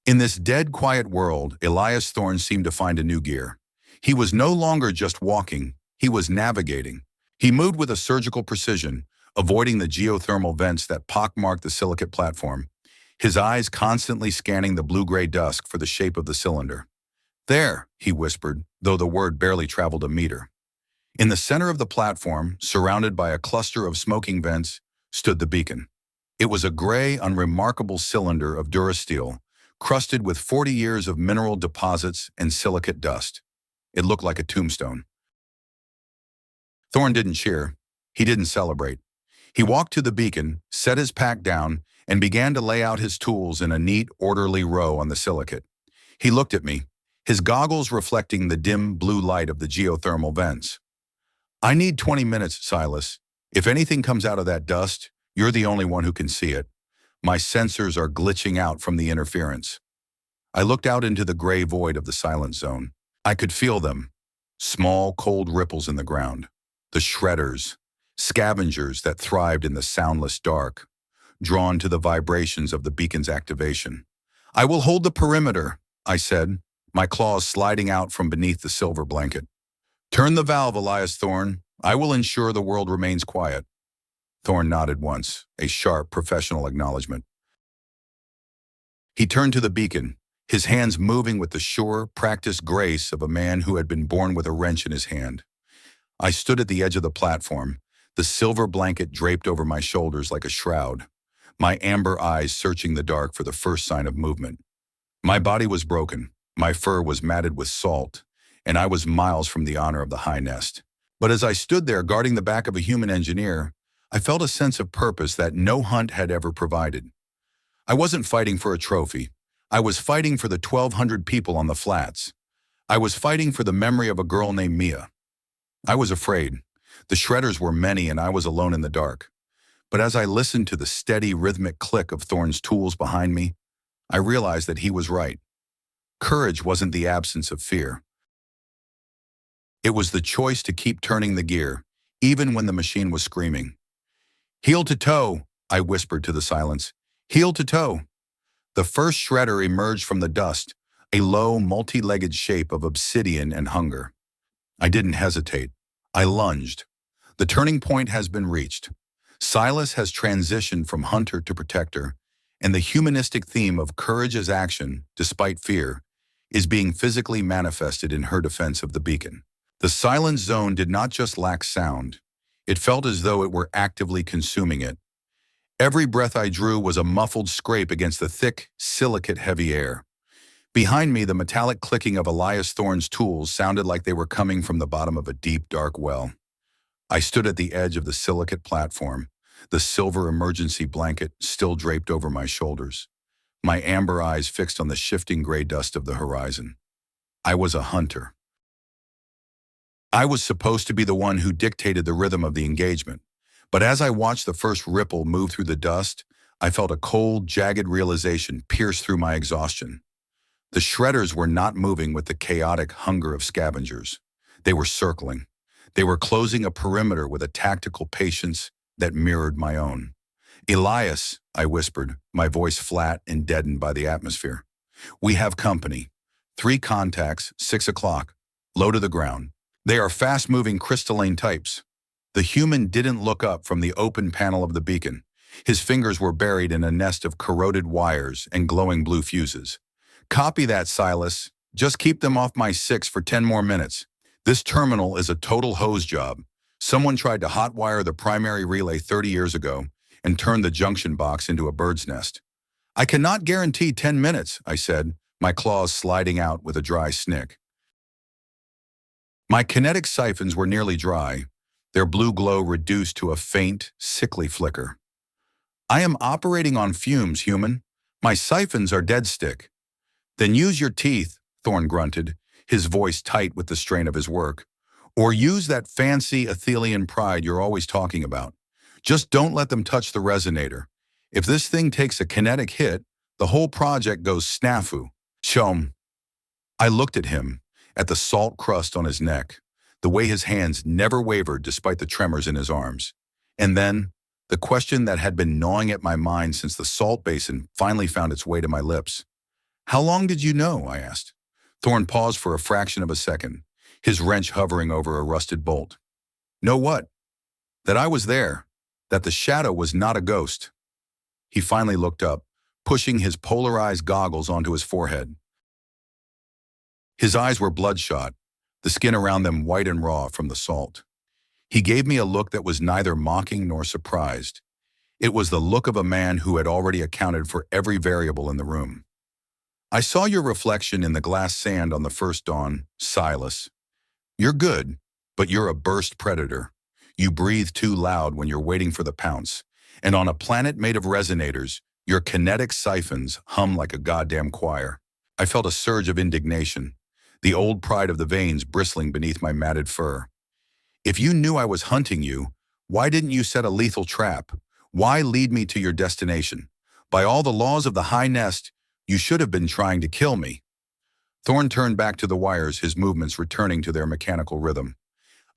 In this dead, quiet world, Elias Thorn seemed to find a new gear. He was no longer just walking, he was navigating. He moved with a surgical precision, avoiding the geothermal vents that pockmarked the silicate platform, his eyes constantly scanning the blue-gray dusk for the shape of the cylinder. "There," he whispered, though the word barely traveled a meter. In the center of the platform, surrounded by a cluster of smoking vents, stood the beacon. It was a gray, unremarkable cylinder of durasteel, crusted with 40 years of mineral deposits and silicate dust. It looked like a tombstone. Thorn didn't cheer. He didn't celebrate. He walked to the beacon, set his pack down, and began to lay out his tools in a neat, orderly row on the silicate. He looked at me, his goggles reflecting the dim blue light of the geothermal vents. "I need 20 minutes, Silas. If anything comes out of that dust, you're the only one who can see it. My sensors are glitching out from the interference." I looked out into the gray void of the silent zone. I could feel them, small, cold ripples in the ground. The shredders, scavengers that thrived in the soundless dark, drawn to the vibrations of the beacon's activation. I will hold the perimeter, I said, my claws sliding out from beneath the silver blanket. Turn the valve, Elias Thorne. I will ensure the world remains quiet. Thorne nodded once, a sharp, professional acknowledgement. He turned to the beacon, his hands moving with the sure, practiced grace of a man who had been born with a wrench in his hand. I stood at the edge of the platform, the silver blanket draped over my shoulders like a shroud, my amber eyes searching the dark for the first sign of movement. My body was broken, my fur was matted with salt, and I was miles from the honor of the high nest. But as I stood there guarding the back of a human engineer, I felt a sense of purpose that no hunt had ever provided. I wasn't fighting for a trophy. I was fighting for the 1,200 people on the flats. I was fighting for the memory of a girl named Mia. I was afraid. The shredders were many and I was alone in the dark. But as I listened to the steady, rhythmic click of Thorne's tools behind me, I realized that he was right. Courage wasn't the absence of fear. It was the choice to keep turning the gear, even when the machine was screaming. Heel to toe, I whispered to the silence. Heel to toe. The first shredder emerged from the dust, a low, multi-legged shape of obsidian and hunger. I didn't hesitate. I lunged. The turning point has been reached. Silas has transitioned from hunter to protector, and the humanistic theme of courage as action, despite fear, is being physically manifested in her defense of the beacon. The silent zone did not just lack sound. It felt as though it were actively consuming it. Every breath I drew was a muffled scrape against the thick, silicate-heavy air. Behind me, the metallic clicking of Elias Thorne's tools sounded like they were coming from the bottom of a deep, dark well. I stood at the edge of the silicate platform, the silver emergency blanket still draped over my shoulders, my amber eyes fixed on the shifting gray dust of the horizon. I was a hunter. I was supposed to be the one who dictated the rhythm of the engagement, but as I watched the first ripple move through the dust, I felt a cold, jagged realization pierce through my exhaustion. The shredders were not moving with the chaotic hunger of scavengers. They were circling. They were closing a perimeter with a tactical patience that mirrored my own. Elias, I whispered, my voice flat and deadened by the atmosphere. We have company. 3 contacts, 6 o'clock. Low to the ground. They are fast-moving crystalline types. The human didn't look up from the open panel of the beacon. His fingers were buried in a nest of corroded wires and glowing blue fuses. Copy that, Silas. Just keep them off my 6 for 10 more minutes. This terminal is a total hose job. Someone tried to hotwire the primary relay 30 years ago and turned the junction box into a bird's nest. I cannot guarantee 10 minutes, I said, my claws sliding out with a dry snick. My kinetic siphons were nearly dry, their blue glow reduced to a faint, sickly flicker. I am operating on fumes, human. My siphons are dead stick. Then use your teeth, Thorne grunted, his voice tight with the strain of his work. Or use that fancy Athelian pride you're always talking about. Just don't let them touch the resonator. If this thing takes a kinetic hit, the whole project goes snafu. Chom. I looked at him, at the salt crust on his neck, the way his hands never wavered despite the tremors in his arms. And then, the question that had been gnawing at my mind since the salt basin finally found its way to my lips. How long did you know? I asked. Thorne paused for a fraction of a second, his wrench hovering over a rusted bolt. Know what? That I was there, that the shadow was not a ghost. He finally looked up, pushing his polarized goggles onto his forehead. His eyes were bloodshot, the skin around them white and raw from the salt. He gave me a look that was neither mocking nor surprised. It was the look of a man who had already accounted for every variable in the room. I saw your reflection in the glass sand on the first dawn, Silas. You're good, but you're a burst predator. You breathe too loud when you're waiting for the pounce. And on a planet made of resonators, your kinetic siphons hum like a goddamn choir. I felt a surge of indignation, the old pride of the veins bristling beneath my matted fur. If you knew I was hunting you, why didn't you set a lethal trap? Why lead me to your destination? By all the laws of the high nest, You should have been trying to kill me. Thorn turned back to the wires, his movements returning to their mechanical rhythm.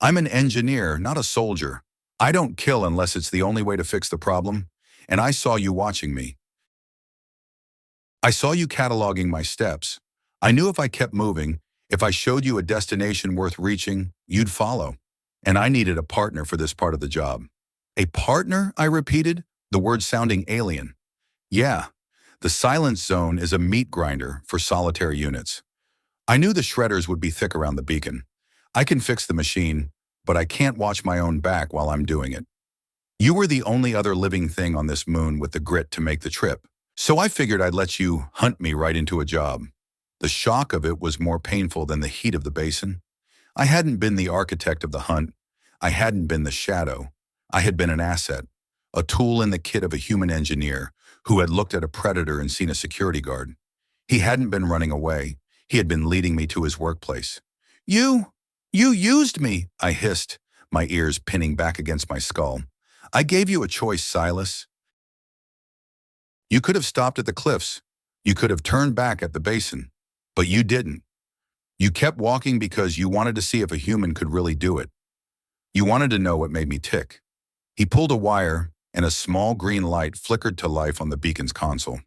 I'm an engineer, not a soldier. I don't kill unless it's the only way to fix the problem, and I saw you watching me. I saw you cataloging my steps. I knew if I kept moving, if I showed you a destination worth reaching, you'd follow. And I needed a partner for this part of the job. A partner, I repeated, the word sounding alien. Yeah, the silence zone is a meat grinder for solitary units. I knew the shredders would be thick around the beacon. I can fix the machine, but I can't watch my own back while I'm doing it. You were the only other living thing on this moon with the grit to make the trip. So I figured I'd let you hunt me right into a job. The shock of it was more painful than the heat of the basin. I hadn't been the architect of the hunt. I hadn't been the shadow. I had been an asset, a tool in the kit of a human engineer who had looked at a predator and seen a security guard. He hadn't been running away. He had been leading me to his workplace. You used me, I hissed, my ears pinning back against my skull. I gave you a choice, Silas. You could have stopped at the cliffs. You could have turned back at the basin. But you didn't. You kept walking because you wanted to see if a human could really do it. You wanted to know what made me tick. He pulled a wire, and a small green light flickered to life on the beacon's console.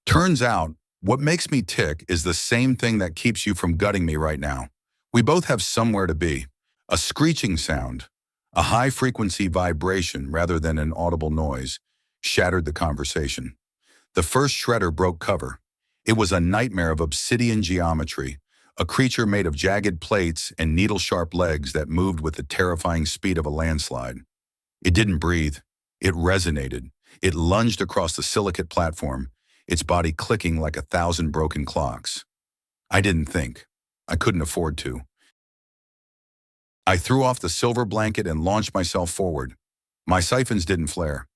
Turns out, what makes me tick is the same thing that keeps you from gutting me right now. We both have somewhere to be. A screeching sound, a high-frequency vibration rather than an audible noise, shattered the conversation. The first shredder broke cover. It was a nightmare of obsidian geometry, a creature made of jagged plates and needle-sharp legs that moved with the terrifying speed of a landslide. It didn't breathe. It resonated. It lunged across the silicate platform, its body clicking like 1,000 broken clocks. I didn't think. I couldn't afford to. I threw off the silver blanket and launched myself forward. My siphons didn't flare.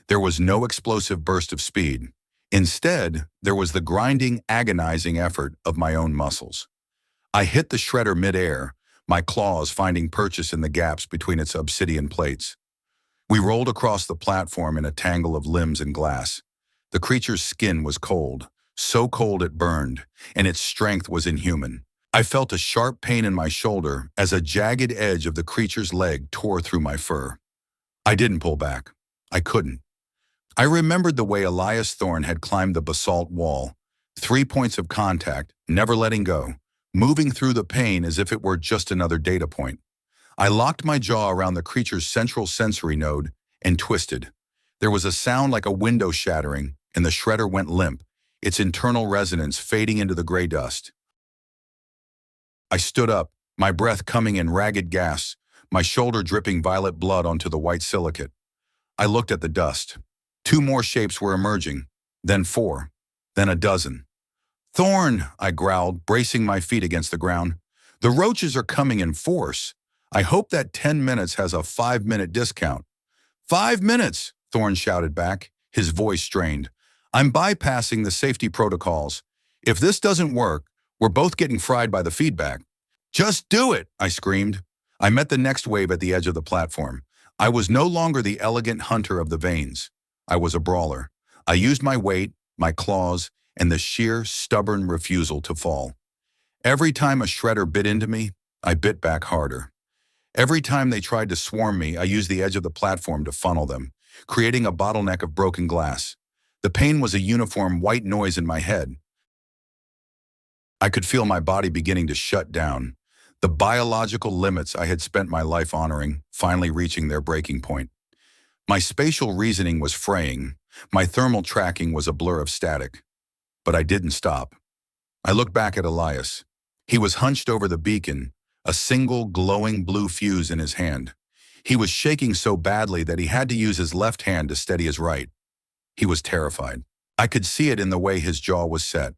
There was no explosive burst of speed. Instead, there was the grinding, agonizing effort of my own muscles. I hit the shredder midair, my claws finding purchase in the gaps between its obsidian plates. We rolled across the platform in a tangle of limbs and glass. The creature's skin was cold, so cold it burned, and its strength was inhuman. I felt a sharp pain in my shoulder as a jagged edge of the creature's leg tore through my fur. I didn't pull back. I couldn't. I remembered the way Elias Thorne had climbed the basalt wall, 3 points of contact, never letting go, moving through the pain as if it were just another data point. I locked my jaw around the creature's central sensory node and twisted. There was a sound like a window shattering, and the shredder went limp, its internal resonance fading into the gray dust. I stood up, my breath coming in ragged gasps, my shoulder dripping violet blood onto the white silicate. I looked at the dust. 2 more shapes were emerging, then 4, then a dozen. "Thorn," I growled, bracing my feet against the ground. "The roaches are coming in force. I hope that 10 minutes has a 5-minute discount." "5 minutes," Thorn shouted back, his voice strained. "I'm bypassing the safety protocols. If this doesn't work, we're both getting fried by the feedback." "Just do it," I screamed. I met the next wave at the edge of the platform. I was no longer the elegant hunter of the veins. I was a brawler. I used my weight, my claws, and the sheer, stubborn refusal to fall. Every time a shredder bit into me, I bit back harder. Every time they tried to swarm me, I used the edge of the platform to funnel them, creating a bottleneck of broken glass. The pain was a uniform white noise in my head. I could feel my body beginning to shut down, the biological limits I had spent my life honoring finally reaching their breaking point. My spatial reasoning was fraying. My thermal tracking was a blur of static. But I didn't stop. I looked back at Elias. He was hunched over the beacon, a single glowing blue fuse in his hand. He was shaking so badly that he had to use his left hand to steady his right. He was terrified. I could see it in the way his jaw was set,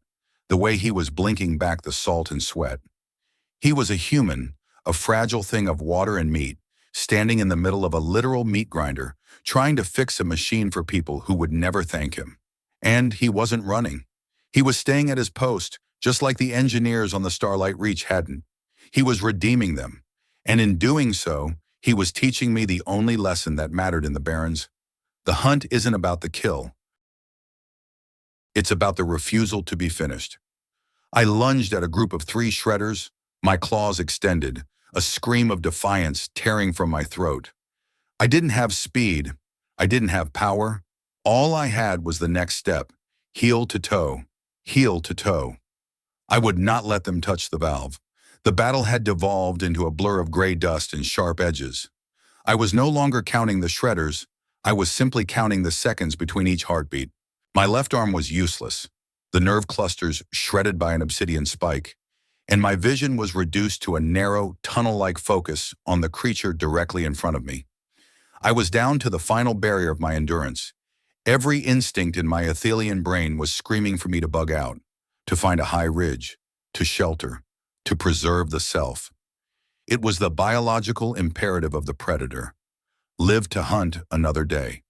the way he was blinking back the salt and sweat. He was a human, a fragile thing of water and meat, standing in the middle of a literal meat grinder, trying to fix a machine for people who would never thank him. And he wasn't running. He was staying at his post, just like the engineers on the Starlight Reach hadn't. He was redeeming them. And in doing so, he was teaching me the only lesson that mattered in the Barrens. The hunt isn't about the kill. It's about the refusal to be finished. I lunged at a group of 3 shredders, my claws extended, a scream of defiance tearing from my throat. I didn't have speed. I didn't have power. All I had was the next step, heel to toe, heel to toe. I would not let them touch the valve. The battle had devolved into a blur of gray dust and sharp edges. I was no longer counting the shredders. I was simply counting the seconds between each heartbeat. My left arm was useless, the nerve clusters shredded by an obsidian spike, and my vision was reduced to a narrow, tunnel-like focus on the creature directly in front of me. I was down to the final barrier of my endurance. Every instinct in my Athelian brain was screaming for me to bug out, to find a high ridge, to shelter, to preserve the self. It was the biological imperative of the predator. Live to hunt another day.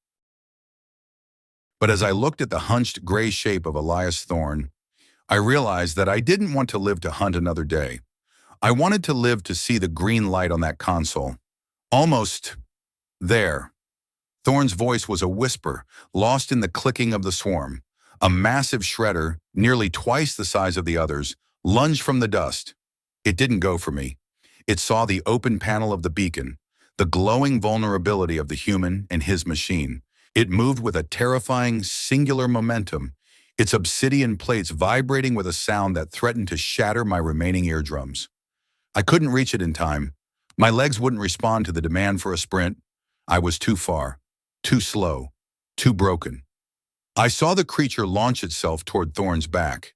But as I looked at the hunched gray shape of Elias Thorne, I realized that I didn't want to live to hunt another day. I wanted to live to see the green light on that console. Almost there. Thorne's voice was a whisper, lost in the clicking of the swarm. A massive shredder, nearly twice the size of the others, lunged from the dust. It didn't go for me. It saw the open panel of the beacon, the glowing vulnerability of the human and his machine. It moved with a terrifying, singular momentum, its obsidian plates vibrating with a sound that threatened to shatter my remaining eardrums. I couldn't reach it in time. My legs wouldn't respond to the demand for a sprint. I was too far, too slow, too broken. I saw the creature launch itself toward Thorne's back.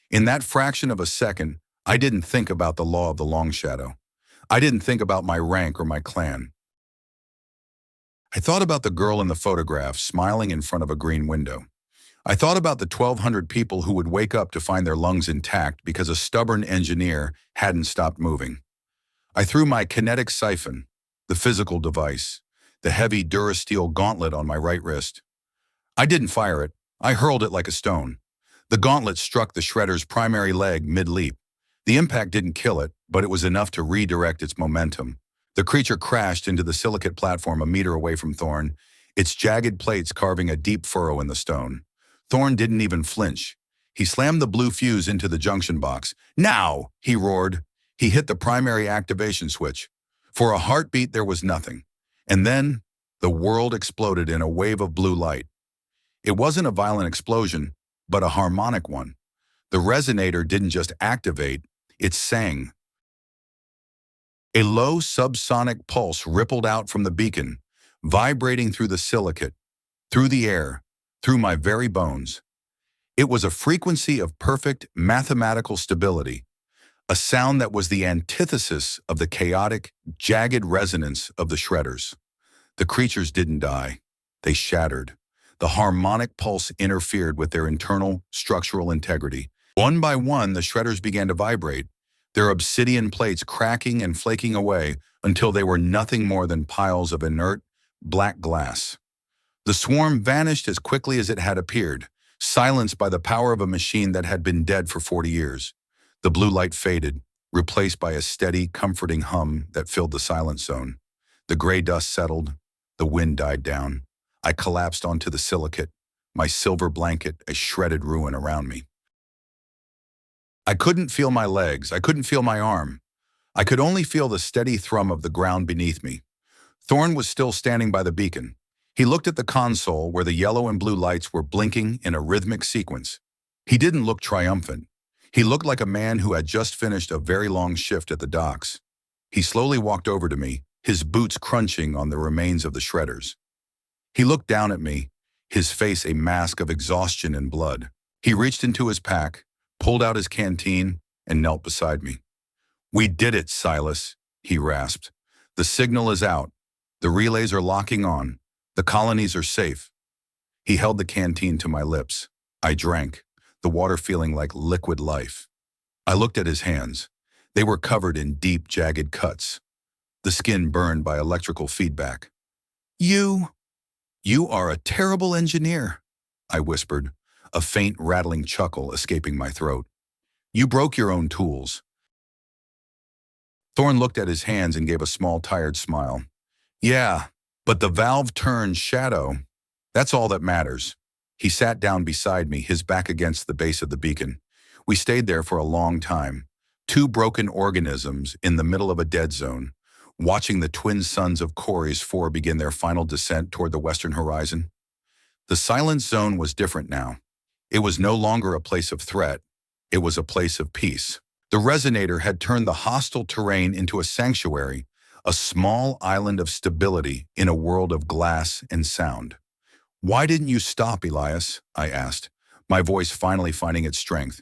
In that fraction of a second, I didn't think about the law of the long shadow. I didn't think about my rank or my clan. I thought about the girl in the photograph smiling in front of a green window. I thought about the 1,200 people who would wake up to find their lungs intact because a stubborn engineer hadn't stopped moving. I threw my kinetic siphon, the physical device, the heavy Durasteel gauntlet on my right wrist. I didn't fire it. I hurled it like a stone. The gauntlet struck the shredder's primary leg mid-leap. The impact didn't kill it, but it was enough to redirect its momentum. The creature crashed into the silicate platform a meter away from Thorne, its jagged plates carving a deep furrow in the stone. Thorne didn't even flinch. He slammed the blue fuse into the junction box. "Now!" he roared. He hit the primary activation switch. For a heartbeat, there was nothing. And then, the world exploded in a wave of blue light. It wasn't a violent explosion, but a harmonic one. The resonator didn't just activate, it sang. A low subsonic pulse rippled out from the beacon, vibrating through the silicate, through the air, through my very bones. It was a frequency of perfect mathematical stability, a sound that was the antithesis of the chaotic, jagged resonance of the shredders. The creatures didn't die. They shattered. The harmonic pulse interfered with their internal structural integrity. One by one, the shredders began to vibrate, their obsidian plates cracking and flaking away until they were nothing more than piles of inert, black glass. The swarm vanished as quickly as it had appeared, silenced by the power of a machine that had been dead for 40 years. The blue light faded, replaced by a steady, comforting hum that filled the silent zone. The gray dust settled. The wind died down. I collapsed onto the silicate, my silver blanket a shredded ruin around me. I couldn't feel my legs. I couldn't feel my arm. I could only feel the steady thrum of the ground beneath me. Thorne was still standing by the beacon. He looked at the console where the yellow and blue lights were blinking in a rhythmic sequence. He didn't look triumphant. He looked like a man who had just finished a very long shift at the docks. He slowly walked over to me, his boots crunching on the remains of the shredders. He looked down at me, his face a mask of exhaustion and blood. He reached into his pack, pulled out his canteen, and knelt beside me. "We did it, Silas," he rasped. "The signal is out. The relays are locking on. The colonies are safe." He held the canteen to my lips. I drank, the water feeling like liquid life. I looked at his hands. They were covered in deep, jagged cuts, the skin burned by electrical feedback. You are a terrible engineer," I whispered, a faint rattling chuckle escaping my throat. "You broke your own tools." Thorne looked at his hands and gave a small, tired smile. "Yeah, but the valve turned shadow. That's all that matters." He sat down beside me, his back against the base of the beacon. We stayed there for a long time, two broken organisms in the middle of a dead zone, watching the twin suns of Chorus 4 begin their final descent toward the western horizon. The silent zone was different now. It was no longer a place of threat. It was a place of peace. The resonator had turned the hostile terrain into a sanctuary, a small island of stability in a world of glass and sound. "Why didn't you stop, Elias?" I asked, my voice finally finding its strength.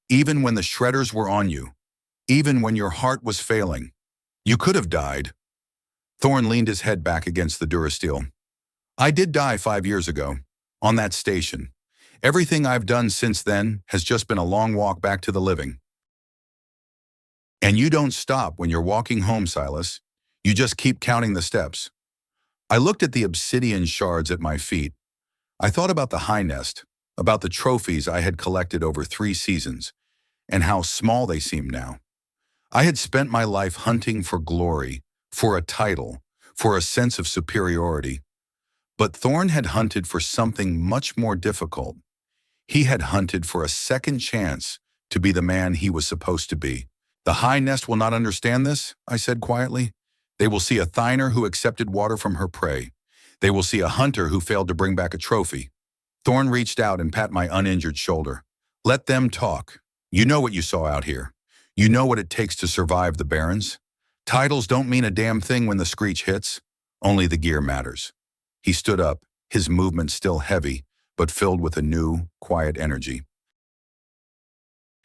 "Even when the shredders were on you, even when your heart was failing, you could have died." Thorn leaned his head back against the Durasteel. "I did die 5 years ago, on that station. Everything I've done since then has just been a long walk back to the living." "And you don't stop when you're walking home, Silas. You just keep counting the steps." I looked at the obsidian shards at my feet. I thought about the high nest, about the trophies I had collected over 3 seasons, and how small they seemed now. I had spent my life hunting for glory, for a title, for a sense of superiority. But Thorn had hunted for something much more difficult. He had hunted for a second chance to be the man he was supposed to be. "The high nest will not understand this," I said quietly. "They will see a Thiner who accepted water from her prey. They will see a hunter who failed to bring back a trophy." Thorn reached out and pat my uninjured shoulder. "Let them talk. You know what you saw out here. You know what it takes to survive the Barrens. Titles don't mean a damn thing when the screech hits. Only the gear matters." He stood up, his movement still heavy, but filled with a new, quiet energy.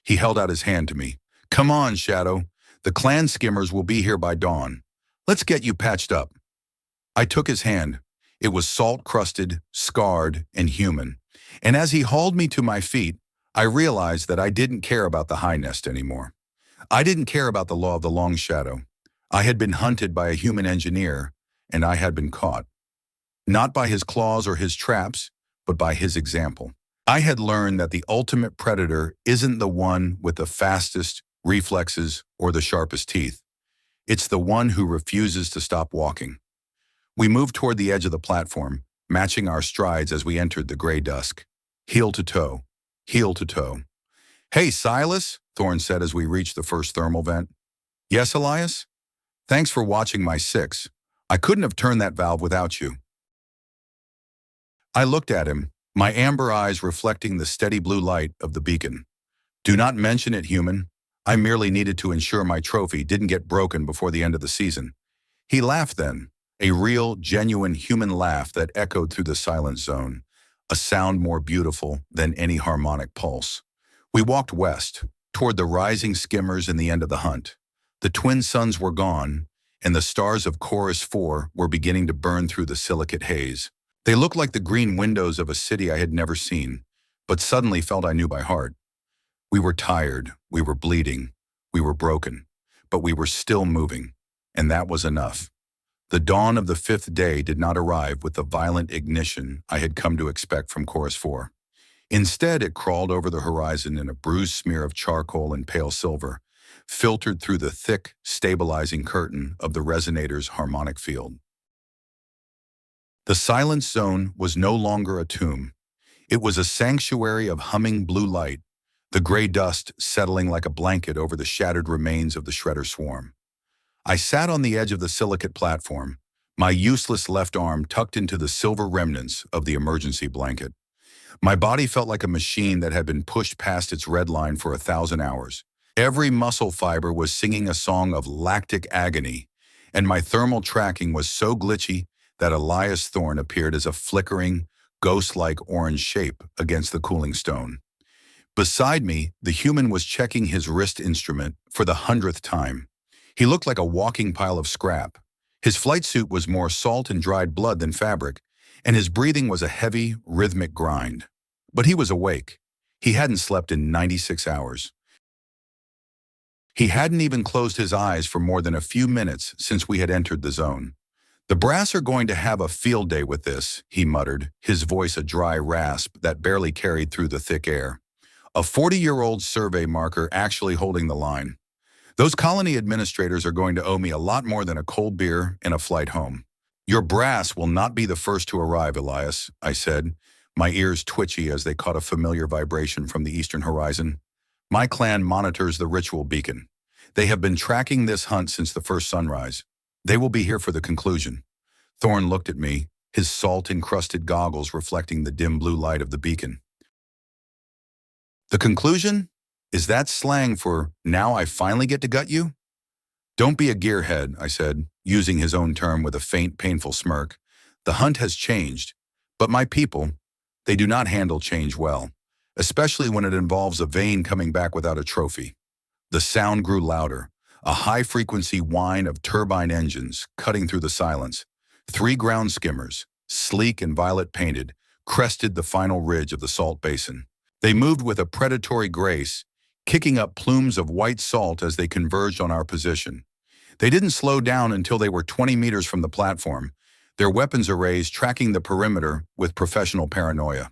He held out his hand to me. "Come on, Shadow. The clan skimmers will be here by dawn. Let's get you patched up." I took his hand. It was salt-crusted, scarred, and human. And as he hauled me to my feet, I realized that I didn't care about the high nest anymore. I didn't care about the law of the long shadow. I had been hunted by a human engineer, and I had been caught. Not by his claws or his traps, but by his example. I had learned that the ultimate predator isn't the one with the fastest reflexes or the sharpest teeth. It's the one who refuses to stop walking. We moved toward the edge of the platform, matching our strides as we entered the gray dusk. Heel to toe, heel to toe. "Hey, Silas," Thorn said as we reached the first thermal vent. "Yes, Elias? Thanks for watching my 6. I couldn't have turned that valve without you." I looked at him, my amber eyes reflecting the steady blue light of the beacon. "Do not mention it, human. I merely needed to ensure my trophy didn't get broken before the end of the season." He laughed then, a real, genuine human laugh that echoed through the silent zone, a sound more beautiful than any harmonic pulse. We walked west, toward the rising skimmers and the end of the hunt. The twin suns were gone, and the stars of Chorus 4 were beginning to burn through the silicate haze. They looked like the green windows of a city I had never seen, but suddenly felt I knew by heart. We were tired, we were bleeding, we were broken, but we were still moving, and that was enough. The dawn of the 5th day did not arrive with the violent ignition I had come to expect from Chorus 4. Instead, it crawled over the horizon in a bruised smear of charcoal and pale silver, filtered through the thick, stabilizing curtain of the resonator's harmonic field. The silent zone was no longer a tomb. It was a sanctuary of humming blue light, the gray dust settling like a blanket over the shattered remains of the shredder swarm. I sat on the edge of the silicate platform, my useless left arm tucked into the silver remnants of the emergency blanket. My body felt like a machine that had been pushed past its red line for 1,000 hours. Every muscle fiber was singing a song of lactic agony, and my thermal tracking was so glitchy that Elias Thorn appeared as a flickering, ghost-like orange shape against the cooling stone. Beside me, the human was checking his wrist instrument for the 100th time. He looked like a walking pile of scrap. His flight suit was more salt and dried blood than fabric, and his breathing was a heavy, rhythmic grind. But he was awake. He hadn't slept in 96 hours. He hadn't even closed his eyes for more than a few minutes since we had entered the zone. "The brass are going to have a field day with this," he muttered, his voice a dry rasp that barely carried through the thick air. A 40-year-old survey marker actually holding the line. "Those colony administrators are going to owe me a lot more than a cold beer and a flight home." "Your brass will not be the first to arrive, Elias," I said, my ears twitchy as they caught a familiar vibration from the eastern horizon. My clan monitors the ritual beacon. They have been tracking this hunt since the first sunrise. They will be here for the conclusion. Thorn looked at me, his salt-encrusted goggles reflecting the dim blue light of the beacon. The conclusion? Is that slang for, now I finally get to gut you? Don't be a gearhead, I said, using his own term with a faint, painful smirk. The hunt has changed, but my people, they do not handle change well, especially when it involves a vein coming back without a trophy. The sound grew louder, a high-frequency whine of turbine engines cutting through the silence. 3 ground skimmers, sleek and violet-painted, crested the final ridge of the salt basin. They moved with a predatory grace, kicking up plumes of white salt as they converged on our position. They didn't slow down until they were 20 meters from the platform, their weapons arrays tracking the perimeter with professional paranoia.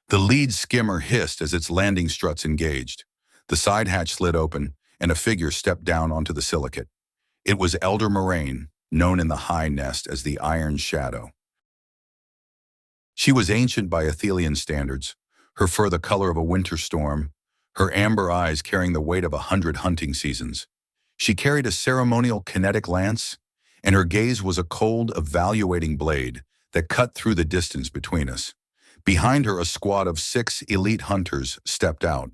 The lead skimmer hissed as its landing struts engaged. The side hatch slid open, and a figure stepped down onto the silicate. It was Elder Moraine, known in the High Nest as the Iron Shadow. She was ancient by Athelian standards, her fur the color of a winter storm, her amber eyes carrying the weight of 100 hunting seasons. She carried a ceremonial kinetic lance, and her gaze was a cold, evaluating blade that cut through the distance between us. Behind her, a squad of 6 elite hunters stepped out,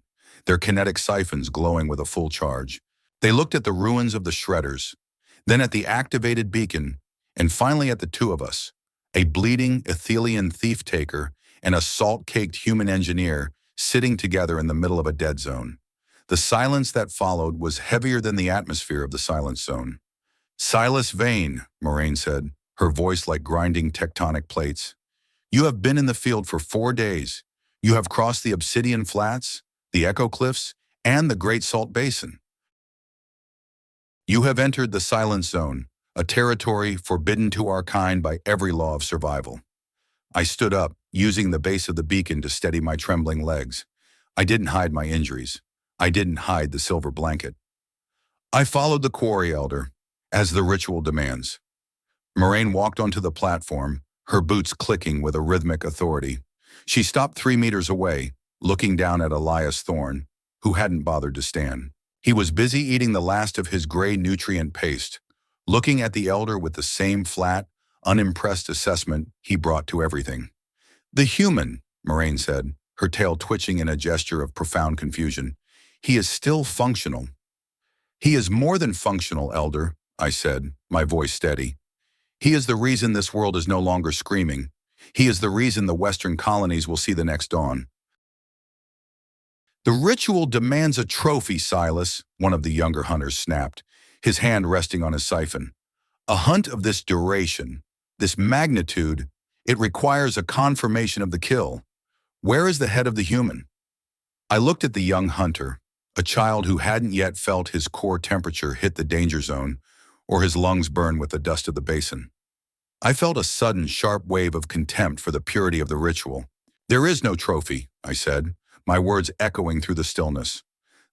their kinetic siphons glowing with a full charge. They looked at the ruins of the shredders, then at the activated beacon, and finally at the 2 of us, a bleeding Athelian thief-taker and a salt-caked human engineer sitting together in the middle of a dead zone. The silence that followed was heavier than the atmosphere of the silence zone. "Silas Vane," Moraine said, her voice like grinding tectonic plates. "You have been in the field for 4 days. You have crossed the Obsidian Flats, the Echo Cliffs, and the Great Salt Basin. You have entered the Silence Zone, a territory forbidden to our kind by every law of survival." I stood up, using the base of the beacon to steady my trembling legs. I didn't hide my injuries. I didn't hide the silver blanket. "I followed the quarry, Elder, as the ritual demands." Moraine walked onto the platform, her boots clicking with a rhythmic authority. She stopped 3 meters away, looking down at Elias Thorne, who hadn't bothered to stand. He was busy eating the last of his gray nutrient paste, looking at the Elder with the same flat, unimpressed assessment he brought to everything. "The human," Moraine said, her tail twitching in a gesture of profound confusion. "He is still functional." "He is more than functional, Elder," I said, my voice steady. "He is the reason this world is no longer screaming. He is the reason the Western colonies will see the next dawn." "The ritual demands a trophy, Silas," one of the younger hunters snapped, his hand resting on his siphon. "A hunt of this duration, this magnitude, it requires a confirmation of the kill. Where is the head of the human?" I looked at the young hunter, a child who hadn't yet felt his core temperature hit the danger zone or his lungs burn with the dust of the basin. I felt a sudden, sharp wave of contempt for the purity of the ritual. "There is no trophy," I said, my words echoing through the stillness.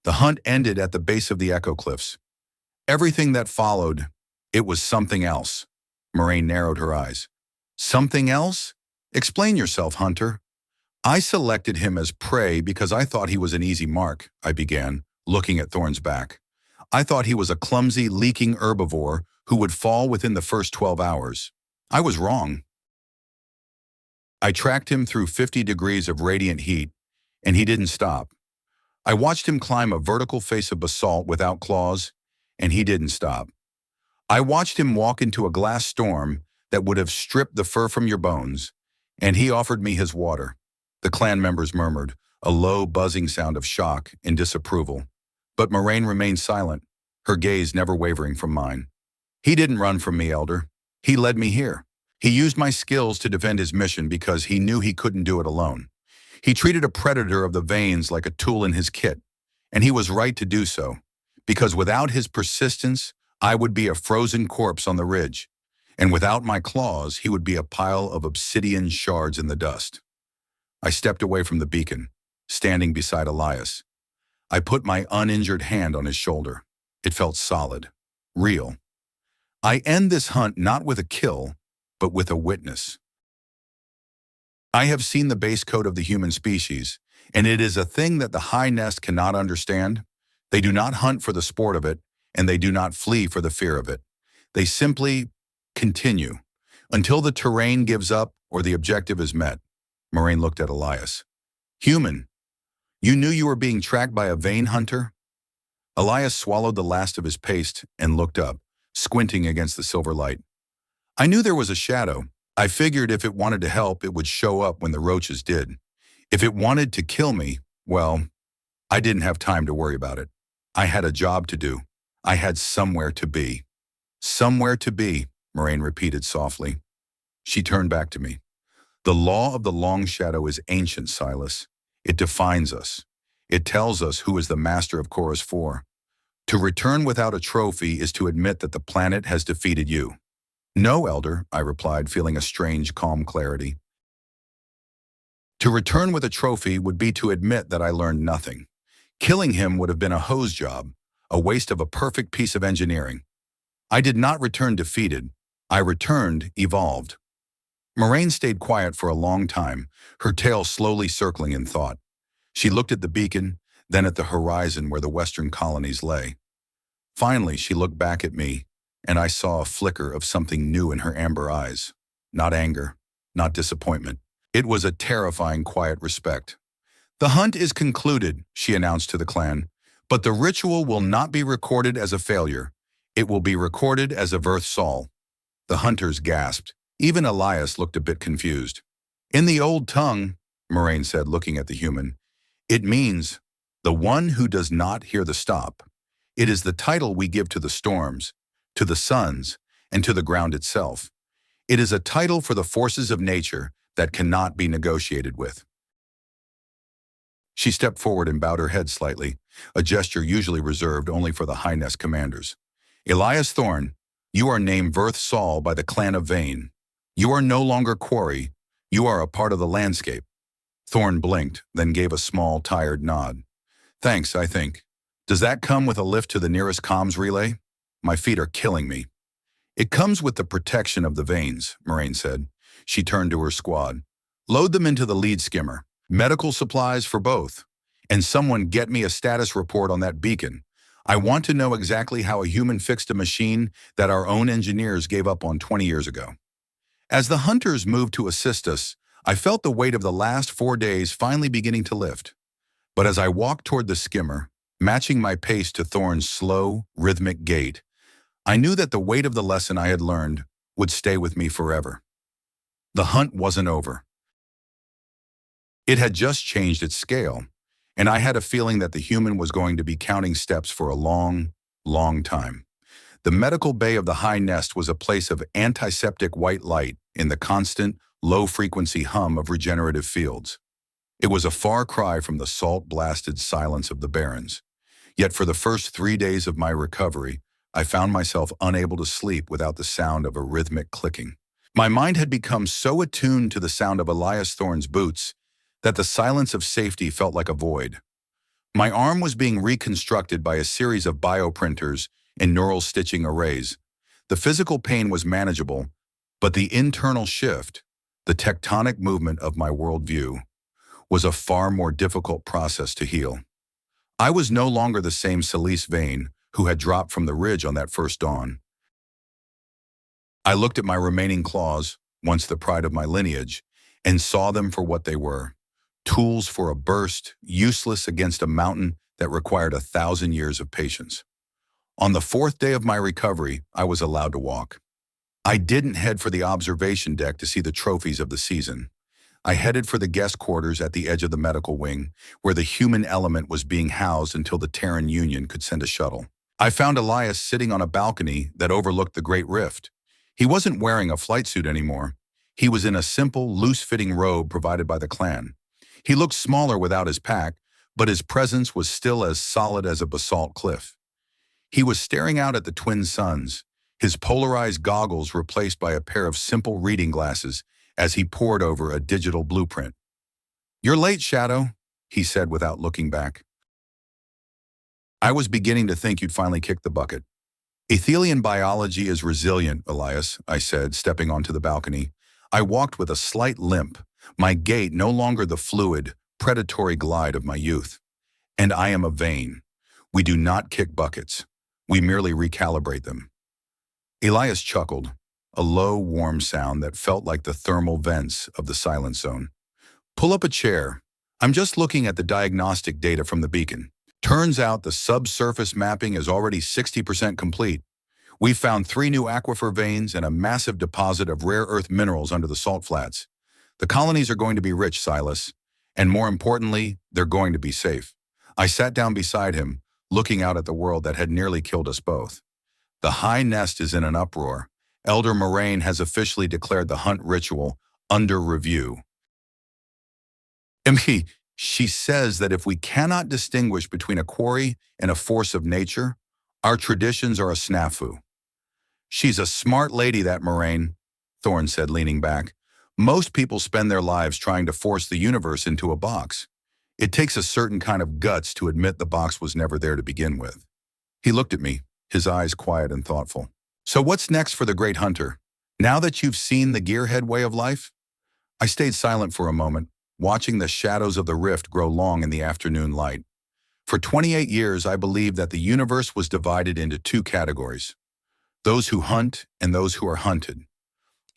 "The hunt ended at the base of the Echo Cliffs. Everything that followed, it was something else." Moraine narrowed her eyes. "Something else? Explain yourself, Hunter." "I selected him as prey because I thought he was an easy mark," I began, looking at Thorne's back. "I thought he was a clumsy, leaking herbivore who would fall within the first 12 hours. I was wrong. I tracked him through 50 degrees of radiant heat, and he didn't stop. I watched him climb a vertical face of basalt without claws, and he didn't stop. I watched him walk into a glass storm that would have stripped the fur from your bones, and he offered me his water." The clan members murmured, a low, buzzing sound of shock and disapproval. But Moraine remained silent, her gaze never wavering from mine. "He didn't run from me, Elder. He led me here. He used my skills to defend his mission because he knew he couldn't do it alone. He treated a predator of the veins like a tool in his kit, and he was right to do so, because without his persistence, I would be a frozen corpse on the ridge, and without my claws, he would be a pile of obsidian shards in the dust." I stepped away from the beacon, standing beside Elias. I put my uninjured hand on his shoulder. It felt solid, real. "I end this hunt not with a kill, but with a witness." I have seen the base code of the human species, and it is a thing that the high nest cannot understand. They do not hunt for the sport of it, and they do not flee for the fear of it. They simply continue until the terrain gives up or the objective is met. Moraine looked at Elias. Human, you knew you were being tracked by a vain hunter? Elias swallowed the last of his paste and looked up, squinting against the silver light. I knew there was a shadow. I figured if it wanted to help, it would show up when the roaches did. If it wanted to kill me, well, I didn't have time to worry about it. I had a job to do. I had somewhere to be. Somewhere to be, Moraine repeated softly. She turned back to me. The law of the long shadow is ancient, Silas. It defines us. It tells us who is the master of Chorus 4. To return without a trophy is to admit that the planet has defeated you. No, Elder, I replied, feeling a strange, calm clarity. To return with a trophy would be to admit that I learned nothing. Killing him would have been a hose job, a waste of a perfect piece of engineering. I did not return defeated. I returned evolved. Moraine stayed quiet for a long time, her tail slowly circling in thought. She looked at the beacon, then at the horizon where the western colonies lay. Finally, she looked back at me, and I saw a flicker of something new in her amber eyes. Not anger, not disappointment. It was a terrifying, quiet respect. The hunt is concluded, she announced to the clan, but the ritual will not be recorded as a failure. It will be recorded as a Verth Sol. The hunters gasped. Even Elias looked a bit confused. In the old tongue, Moraine said, looking at the human, it means the one who does not hear the stop. It is the title we give to the storms, to the suns, and to the ground itself. It is a title for the forces of nature that cannot be negotiated with. She stepped forward and bowed her head slightly, a gesture usually reserved only for the High Nest commanders. Elias Thorne, you are named Verth Sol by the clan of Vane. You are no longer quarry. You are a part of the landscape. Thorne blinked, then gave a small, tired nod. Thanks, I think. Does that come with a lift to the nearest comms relay? My feet are killing me. It comes with the protection of the veins, Moraine said. She turned to her squad. Load them into the lead skimmer. Medical supplies for both. And someone get me a status report on that beacon. I want to know exactly how a human fixed a machine that our own engineers gave up on 20 years ago. As the hunters moved to assist us, I felt the weight of the last 4 days finally beginning to lift. But as I walked toward the skimmer, matching my pace to Thorne's slow, rhythmic gait, I knew that the weight of the lesson I had learned would stay with me forever. The hunt wasn't over. It had just changed its scale, and I had a feeling that the human was going to be counting steps for a long, long time. The medical bay of the High Nest was a place of antiseptic white light in the constant, low-frequency hum of regenerative fields. It was a far cry from the salt-blasted silence of the barrens. Yet for the first 3 days of my recovery, I found myself unable to sleep without the sound of a rhythmic clicking. My mind had become so attuned to the sound of Elias Thorne's boots that the silence of safety felt like a void. My arm was being reconstructed by a series of bioprinters and neural stitching arrays. The physical pain was manageable, but the internal shift, the tectonic movement of my worldview, was a far more difficult process to heal. I was no longer the same Silas Vane who had dropped from the ridge on that first dawn. I looked at my remaining claws, once the pride of my lineage, and saw them for what they were. Tools for a burst, useless against a mountain that required 1,000 years of patience. On the 4th day of my recovery, I was allowed to walk. I didn't head for the observation deck to see the trophies of the season. I headed for the guest quarters at the edge of the medical wing, where the human element was being housed until the Terran Union could send a shuttle. I found Elias sitting on a balcony that overlooked the Great Rift. He wasn't wearing a flight suit anymore. He was in a simple, loose-fitting robe provided by the clan. He looked smaller without his pack, but his presence was still as solid as a basalt cliff. He was staring out at the twin suns, his polarized goggles replaced by a pair of simple reading glasses as he pored over a digital blueprint. "You're late, Shadow," he said without looking back. "I was beginning to think you'd finally kicked the bucket." "Ethelian biology is resilient, Elias," I said, stepping onto the balcony. I walked with a slight limp, My gait no longer the fluid, predatory glide of my youth. And I am a vein. We do not kick buckets. We merely recalibrate them. Elias chuckled, a low, warm sound that felt like the thermal vents of the silent zone. Pull up a chair. I'm just looking at the diagnostic data from the beacon. Turns out the subsurface mapping is already 60% complete. We found 3 new aquifer veins and a massive deposit of rare earth minerals under the salt flats. The colonies are going to be rich, Silas. And more importantly, they're going to be safe. I sat down beside him, looking out at the world that had nearly killed us both. The high nest is in an uproar. Elder Moraine has officially declared the hunt ritual under review. She says that if we cannot distinguish between a quarry and a force of nature, our traditions are a snafu. She's a smart lady, that Moraine, Thorne said, leaning back. Most people spend their lives trying to force the universe into a box. It takes a certain kind of guts to admit the box was never there to begin with. He looked at me, his eyes quiet and thoughtful. So what's next for the great hunter? Now that you've seen the gearhead way of life? I stayed silent for a moment, watching the shadows of the rift grow long in the afternoon light. For 28 years, I believed that the universe was divided into 2 categories: those who hunt and those who are hunted.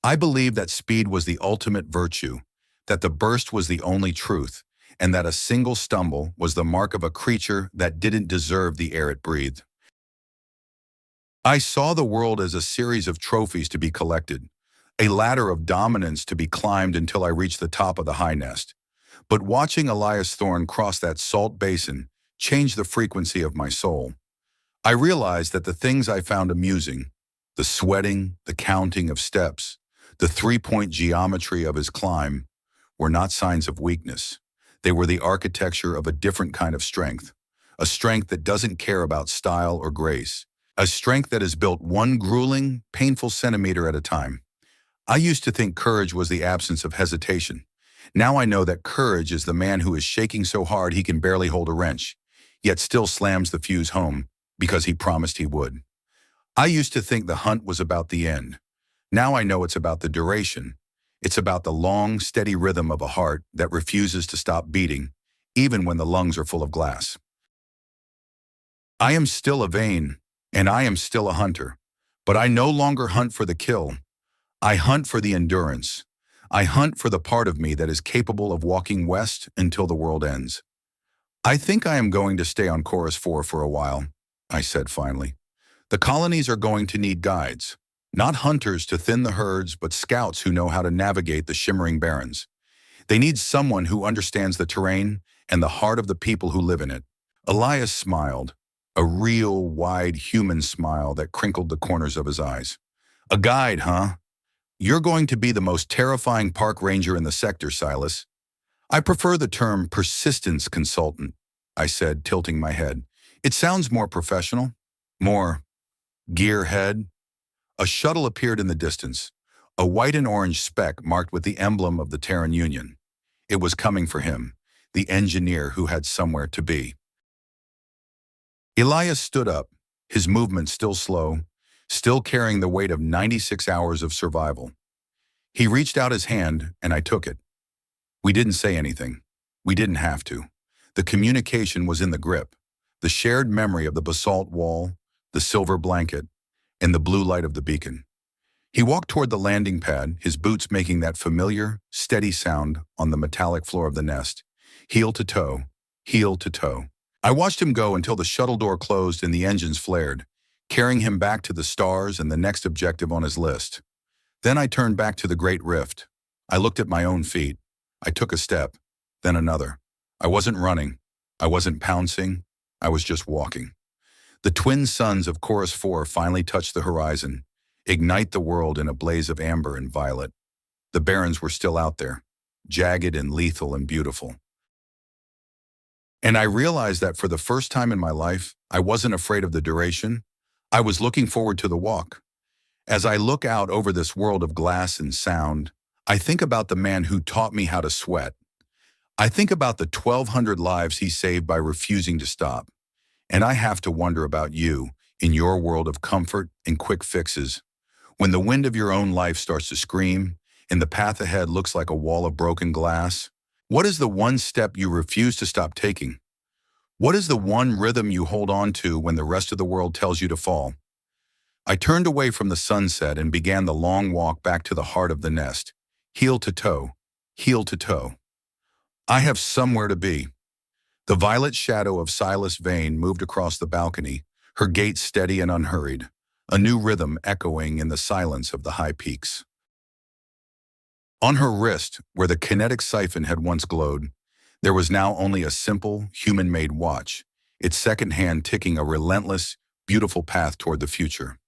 I believed that speed was the ultimate virtue, that the burst was the only truth, and that a single stumble was the mark of a creature that didn't deserve the air it breathed. I saw the world as a series of trophies to be collected, a ladder of dominance to be climbed until I reached the top of the high nest. But watching Elias Thorne cross that salt basin changed the frequency of my soul. I realized that the things I found amusing, the sweating, the counting of steps, the 3-point geometry of his climb, were not signs of weakness. They were the architecture of a different kind of strength, a strength that doesn't care about style or grace, a strength that is built one grueling, painful centimeter at a time. I used to think courage was the absence of hesitation. Now I know that courage is the man who is shaking so hard he can barely hold a wrench, yet still slams the fuse home because he promised he would. I used to think the hunt was about the end. Now I know it's about the duration. It's about the long, steady rhythm of a heart that refuses to stop beating, even when the lungs are full of glass. I am still a vein, and I am still a hunter, but I no longer hunt for the kill. I hunt for the endurance. I hunt for the part of me that is capable of walking west until the world ends. I think I am going to stay on Chorus 4 for a while, I said finally. The colonies are going to need guides. Not hunters to thin the herds, but scouts who know how to navigate the shimmering barrens. They need someone who understands the terrain and the heart of the people who live in it. Elias smiled, a real, wide, human smile that crinkled the corners of his eyes. A guide, huh? You're going to be the most terrifying park ranger in the sector, Silas. I prefer the term persistence consultant, I said, tilting my head. It sounds more professional, more gearhead. A shuttle appeared in the distance, a white and orange speck marked with the emblem of the Terran Union. It was coming for him, the engineer who had somewhere to be. Elias stood up, his movement still slow, still carrying the weight of 96 hours of survival. He reached out his hand, and I took it. We didn't say anything. We didn't have to. The communication was in the grip, the shared memory of the basalt wall, the silver blanket, and the blue light of the beacon. He walked toward the landing pad, his boots making that familiar, steady sound on the metallic floor of the nest, heel to toe, heel to toe. I watched him go until the shuttle door closed and the engines flared, carrying him back to the stars and the next objective on his list. Then I turned back to the Great Rift. I looked at my own feet. I took a step, then another. I wasn't running. I wasn't pouncing. I was just walking. The twin suns of Chorus 4 finally touched the horizon, ignite the world in a blaze of amber and violet. The barrens were still out there, jagged and lethal and beautiful. And I realized that for the first time in my life, I wasn't afraid of the duration. I was looking forward to the walk. As I look out over this world of glass and sound, I think about the man who taught me how to sweat. I think about the 1,200 lives he saved by refusing to stop. And I have to wonder about you in your world of comfort and quick fixes. When the wind of your own life starts to scream and the path ahead looks like a wall of broken glass? What is the one step you refuse to stop taking? What is the one rhythm you hold on to when the rest of the world tells you to fall? I turned away from the sunset and began the long walk back to the heart of the nest, heel to toe, heel to toe. I have somewhere to be. The violet shadow of Silas Vane moved across the balcony, her gait steady and unhurried, a new rhythm echoing in the silence of the high peaks. On her wrist, where the kinetic siphon had once glowed, there was now only a simple, human-made watch, its second hand ticking a relentless, beautiful path toward the future.